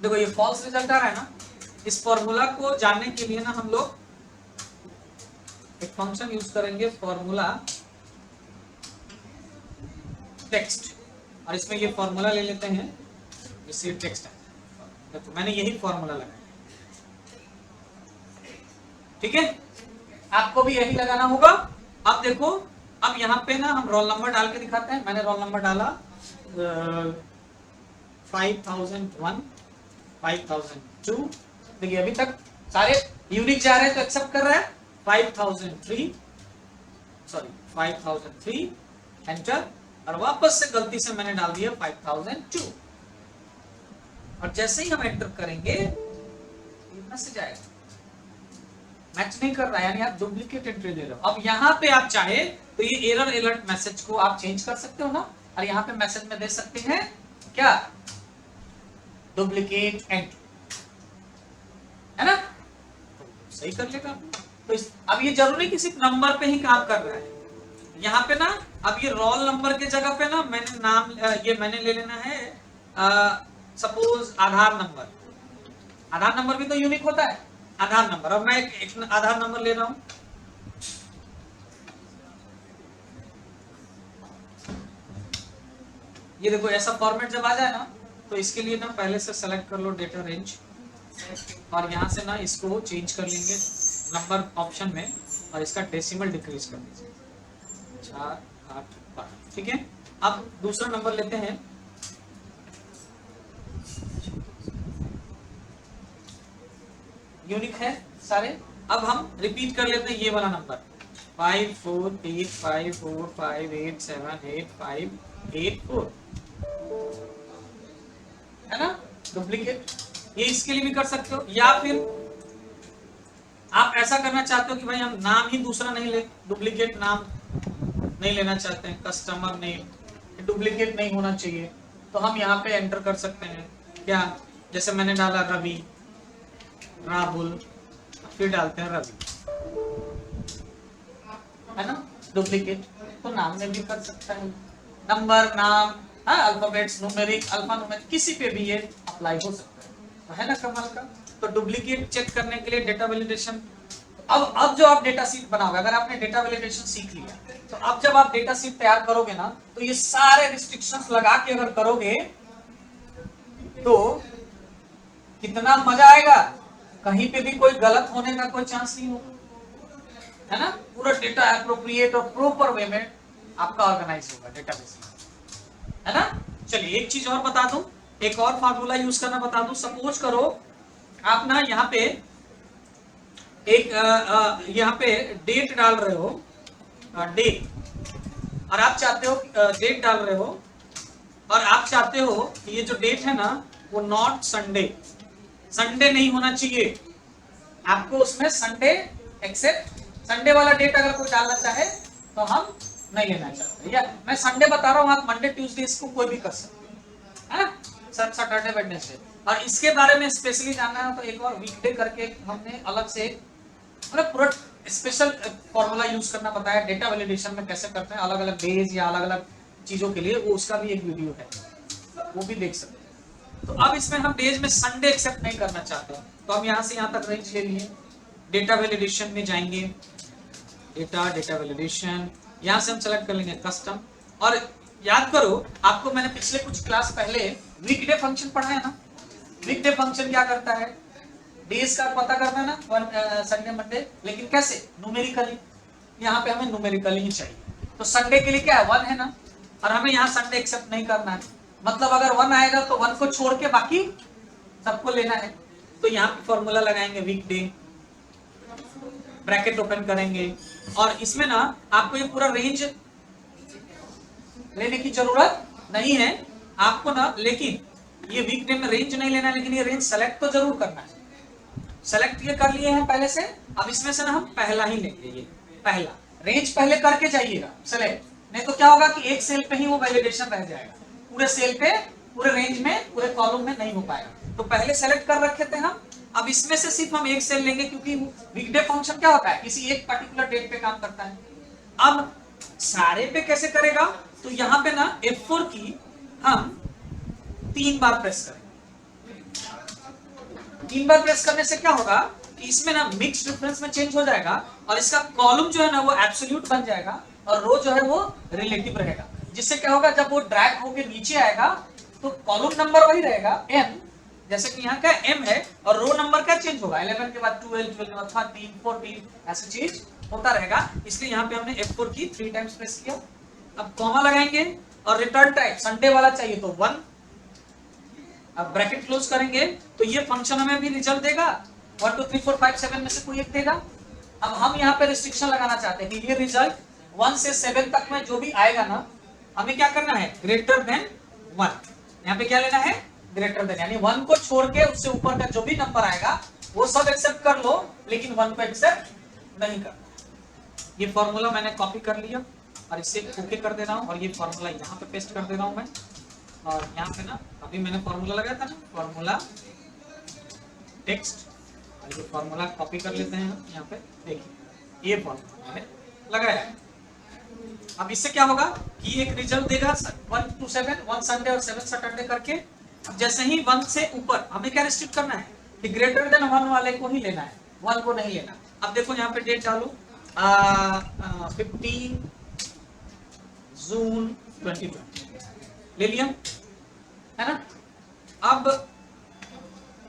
Speaker 1: देखो ये फॉल्स रिजल्ट आ रहा है ना, इस फॉर्मूला को जानने के लिए ना हम लोग एक फंक्शन यूज करेंगे, फॉर्मूला टेक्स्ट, और इसमें ये फॉर्मूला ले लेते हैं, इससे टेक्स्ट है। देखो मैंने यही फॉर्मूला लगाया, ठीक है, आपको भी यही लगाना होगा। अब देखो, अब यहाँ पे ना हम रोल नंबर डाल के दिखाते हैं। मैंने रोल नंबर डाला 5001, 5002। देखिए अभी तक सारे यूनिक जा रहे हैं तो एक्सेप्ट कर रहा है। 5003, सॉरी 5003, एंटर, और वापस से गलती से मैंने डाल दिया 5002। और जैसे ही हम एंटर करेंगे ये मैसेज आएगा, मैच नहीं कर रहा है, यानी आप डुप्लीकेट एंट्री दे रहे हो। अब यहाँ पे आप चाहे तो ये एरर अलर्ट मैसेज को आप चेंज कर सकते हो ना, और यहाँ पे मैसेज में दे सकते हैं क्या, डुप्लीकेट एंट्री, है ना, तो सही कर लेगा। तो अब ये जरूरी कि सिर्फ नंबर पे ही काम कर रहा है, यहाँ पे ना अब ये रोल नंबर के जगह पे ना मैंने नाम ये मैंने ले लेना है सपोज आधार नंबर। आधार नंबर भी तो यूनिक होता है, आधार नंबर, और मैं एक आधार नंबर ले रहा हूं, ये देखो ऐसा फॉर्मेट जब आ जाए ना, तो इसके लिए ना पहले से सेलेक्ट कर लो डेटा रेंज, और यहाँ से ना इसको चेंज कर लेंगे नंबर ऑप्शन में, और इसका डेसिमल डिक्रीज कर दीजिए 4 8 5, ठीक है। अब दूसरा नंबर लेते हैं, यूनिक है सारे। अब हम रिपीट कर लेते हैं ये वाला नंबर 548545878584, है ना, डुप्लीकेट। ये इसके लिए भी कर सकते हो, या फिर आप ऐसा करना चाहते हो कि भाई हम नाम ही दूसरा नहीं ले, डुप्लीकेट नाम नहीं लेना चाहते हैं, कस्टमर नेम डुप्लीकेट नहीं होना चाहिए, तो हम यहाँ पे एंटर कर सकते हैं क्या, जैसे मैंने डाला रवि, राहुल, फिर डालते हैं रवि, है ना, डुप्लीकेट। तो नाम में भी कर सकता है, नंबर, नाम, अल्फाबेट्स, न्यूमेरिक, अल्फा न्यूमेरिक, किसी पे भी ये अप्लाई हो सकता है, तो है ना कमाल का। तो डुप्लीकेट चेक करने के लिए डेटा वैलिडेशन, अब जो आप डेटा शीट बनाओगे, अगर आपने डेटा वैलिडेशन सीख लिया, तो अब जब आप डेटा शीट तैयार करोगे ना, तो ये सारे रिस्ट्रिक्शंस लगा के अगर करोगे तो कितना मजा आएगा, कहीं पे भी कोई गलत होने का कोई चांस नहीं होगा, है ना, पूरा डेटा एप्रोप्रिएट और प्रॉपर वे में आपका ऑर्गेनाइज होगा डेटाबेस, है ना। चलिए एक चीज और बता दूं, एक और फार्मूला यूज करना बता दूं। सपोज करो आप ना यहाँ पे एक यहाँ पे डेट डाल रहे हो, डेट, और आप चाहते हो डेट डाल रहे हो, और आप चाहते हो कि ये जो डेट है ना वो नॉट संडे, संडे नहीं होना चाहिए आपको, उसमें संडे एक्सेप्ट, संडे वाला डेट अगर कोई डालना चाहे तो हम नहीं लेना चाहते, या मैं संडे बता रहा हूँ, आप मंडे ट्यूसडे इसको कोई भी कर सकते हैं, सैटरडे वेडनेसडे। और इसके बारे में स्पेशली जानना है तो एक और वीकडे करके हमने अलग से मतलब पूरा स्पेशल फॉर्मूला यूज करना बताया, डेटा वैलिडेशन में कैसे करते हैं अलग अलग डेज या अलग अलग चीजों के लिए, वो उसका भी एक वीडियो है, वो भी देख सकते हैं। तो अब इसमें हम डेज में संडे एक्सेप्ट नहीं करना चाहते, तो हम यहाँ से यहाँ तक रेंज ले लिए, डेटा वैलिडेशन में जाएंगे, डेटा वैलिडेशन, यहाँ से हम सेलेक्ट कर लेंगे कस्टम। और याद करो आपको मैंने पिछले कुछ क्लास पहले वीकडे फंक्शन पढ़ाया ना, वीकडे फंक्शन क्या करता है, डेज का पता करना है ना, संडे मंडे, लेकिन कैसे, न्यूमेरिकली, यहाँ पे हमें न्यूमेरिकली ही चाहिए, तो संडे के लिए क्या है 1 है ना, और हमें यहाँ संडे एक्सेप्ट नहीं करना है, मतलब अगर 1 आएगा तो 1 को छोड़ के बाकी सबको लेना है, तो यहाँ पे फॉर्मूला लगाएंगे वीकडे, ब्रैकेट ओपन करेंगे, और इसमें ना आपको ये पूरा रेंज लेने की जरूरत नहीं है आपको ना, लेकिन ये वीकडे में रेंज नहीं लेना है, लेकिन ये रेंज सेलेक्ट तो जरूर करना है, सेलेक्ट ये कर लिए हैं पहले से। अब इसमें से ना हम पहला ही लेंगे, ये पहला रेंज पहले करके जाइएगा सेलेक्ट, नहीं तो क्या होगा कि एक सेल पे ही वो वैलिडेशन रह जाएगा, पूरे सेल पे, पूरे रेंज में, पूरे कॉलम में नहीं हो पाएगा, तो पहले सेलेक्ट कर रखे थे हम। अब इसमें से सिर्फ हम एक सेल लेंगे, क्योंकि वीकडे फंक्शन क्या होता है, किसी एक पर्टिकुलर डेट पे काम करता है। अब सारे पे कैसे करेगा, तो यहाँ पे ना F4 की हम 3 बार प्रेस करेंगे, 3 बार प्रेस करने से क्या होगा कि इसमें ना मिक्स डिफरेंस में चेंज हो जाएगा, और इसका कॉलम जो है ना वो एब्सोल्यूट बन जाएगा, और रो जो है वो रिलेटिव रहेगा, जिससे क्या होगा जब वो ड्रैग होकर नीचे आएगा तो कॉलम नंबर वही रहेगा m, जैसे कि यहाँ का m है, और रो नंबर क्या चेंज होगा, 11 के बाद 12, 12 के बाद 13, 14, ऐसे चीज होता रहेगा। इसलिए यहाँ पे हमने F4 की 3 टाइम्स प्रेस किया। अब कॉमा लगाएंगे, और रिटर्न टाइप संडे वाला चाहिए तो 1, अब ब्रैकेट क्लोज करेंगे, तो ये फंक्शन हमें भी रिजल्ट देगा, 1 2 3 4 5 7 में से कोई एक देगा। अब हम यहाँ पे रिस्ट्रिक्शन लगाना चाहते हैं कि ये रिजल्ट 1 से 7 तक में जो भी आएगा ना, हमें क्या करना है, ग्रेटर देन 1, यहाँ पे क्या लेना है, ग्रेटर देन, यानी 1 को छोड़ के उससे ऊपर का जो भी नंबर आएगा वो सब एक्सेप्ट कर लो, लेकिन 1 को एक्सेप्ट नहीं करना। ये फॉर्मूला मैंने कॉपी कर लिया, और इसे ओके कर दे रहा हूँ और ये फॉर्मूला यहाँ पे पेस्ट कर दे रहा हूँ मैं। और यहाँ पे ना अभी मैंने फॉर्मूला लगाया था ना, फॉर्मूला टेक्स्ट, और ये फॉर्मूला कॉपी कर लेते हैं हम यहाँ पे। देखिए ये फॉर्मूला मैंने लगाया। अब इससे क्या होगा कि एक रिजल्ट देगा 1 to 7, 1 संडे और 7 सैटरडे करके। अब जैसे ही 1 से ऊपर हमें क्या रिस्ट्रिक्ट करना है कि ग्रेटर देन 1 वाले को ही लेना है, 1 को नहीं लेना। अब देखो यहाँ पे डेट डालो 15 जून 2020 ले लिया है ना। अब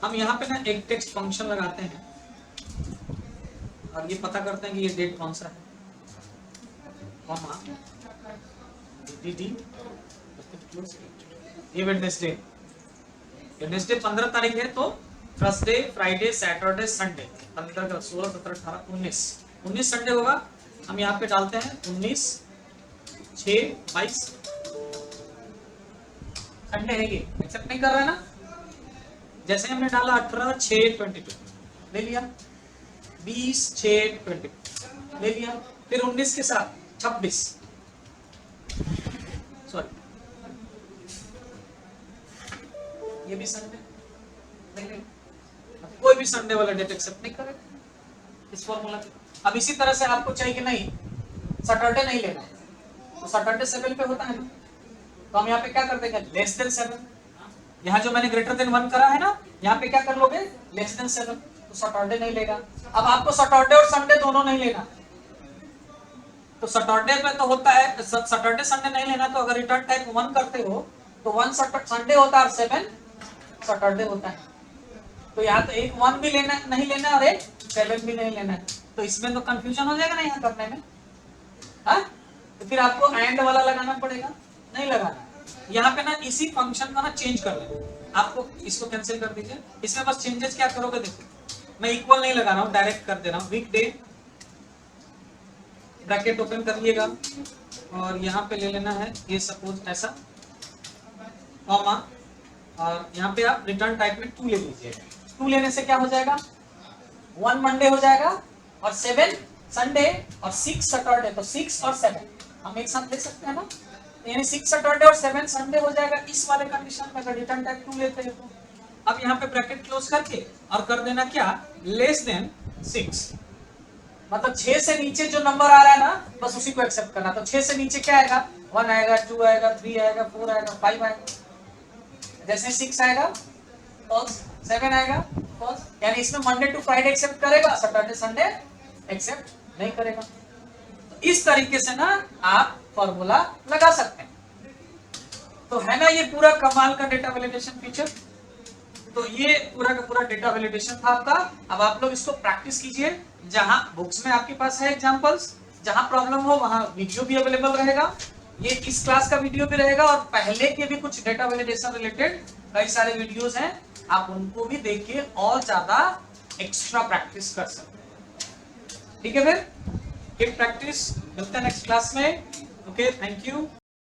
Speaker 1: हम यहाँ पे ना एक टेक्स्ट फंक्शन लगाते हैं और ये पता करते हैं कि ये डेट कौन सा है, कॉमा डी ये वेडनेसडे 15 तारीख है, तो Thursday, Friday, Saturday, Sunday 15, 16, 17, 18, 19 Sunday होगा। हम यहाँ पे डालते हैं 19 6 22 संडे है। ये एक्सेप्ट नहीं कर रहा है ना। जैसे हमने डाला 18 6 22 ले लिया, 20 6 22 ले लिया, फिर 19 के साथ 26 सॉरी ये भी संडे नहीं, कोई भी संडे वाला डेट एक्सेप्ट नहीं करेगा इस फॉर्मूला में। अब इसी तरह से आपको चाहिए कि नहीं सैटरडे नहीं लेना, तो सैटरडे 7 पे होता है ना, तो हम यहाँ पे क्या कर देंगे लेस देन 7। यहाँ जो मैंने ग्रेटर देन 1 करा है ना, यहाँ पे क्या कर लोगे लेस देन 7, तो सैटरडे नहीं लेगा। अब आपको सैटरडे और संडे दोनों नहीं लेना, तो सैटरडे पे तो होता है सैटरडे संडे नहीं लेना, तो अगर रिटर्न टाइप 1 करते हो तो 1 संडे होता है और 7 सैटरडे होता है। तो यहाँ तो एक 1 भी लेना नहीं लेना और एक 7 भी नहीं लेना है, तो इसमें तो कंफ्यूजन हो जाएगा ना यहाँ करने में। हाँ तो फिर आपको एंड वाला लगाना पड़ेगा, नहीं लगाना। यहाँ पे ना इसी फंक्शन का ना चेंज कर लेना, आपको इसको कैंसिल कर दीजिए। इसमें बस चेंजेस क्या करोगे, देखो मैं इक्वल नहीं लगा रहा हूँ, डायरेक्ट कर दे रहा हूँ। वीकडे ब्रैकेट ओपन कर लिएगा और यहाँ पे ले लेना है ये सपोज ऐसा कॉमा, और यहाँ पे आप रिटर्न टाइप में 2 ले लीजिएगा। 2 लेने से क्या हो जाएगा 1 मंडे हो जाएगा और 7 संडे और 6 सैटरडे, तो 6 और 7 हम एक साथ ले सकते हैं ना, यानी 6 सैटरडे और 7 संडे हो जाएगा इस वाले कंडीशन में अगर रिटर्न टाइप 2 लेते हैं तो। अब यहाँ पे ब्रैकेट क्लोज करके और कर देना क्या लेस देन 6, मतलब 6 से नीचे जो नंबर आ रहा है ना बस उसी को एक्सेप्ट करना। तो 6 से नीचे क्या आएगा 1 आएगा, 2 आएगा, 3 आएगा, 4 आएगा, 5 आएगा। जैसे 6 आएगा फॉल्स, 7 आएगा फॉल्स, यानी इसमें मंडे टू फ्राइडे एक्सेप्ट करेगा, सैटरडे संडे एक्सेप्ट नहीं करेगा। तो इस तरीके से ना आप फॉर्मूला लगा सकते हैं। तो है ना ये पूरा कमाल का डेटा वैलिडेशन फीचर। तो ये पूरा का पूरा डेटा वैलिडेशन था आपका। अब आप लोग इसको प्रैक्टिस कीजिए, जहां बुक्स में आपके पास है एग्जांपल्स, जहां प्रॉब्लम हो वहां वीडियो भी अवेलेबल रहेगा, ये इस क्लास का वीडियो भी रहेगा और पहले के भी कुछ डेटा वैलिडेशन रिलेटेड कई सारे वीडियोस हैं, आप उनको भी देख के और ज्यादा एक्स्ट्रा प्रैक्टिस कर सकते हैं। ठीक है फिर कीप प्रैक्टिस, मिलते हैं नेक्स्ट क्लास में। Okay thank you.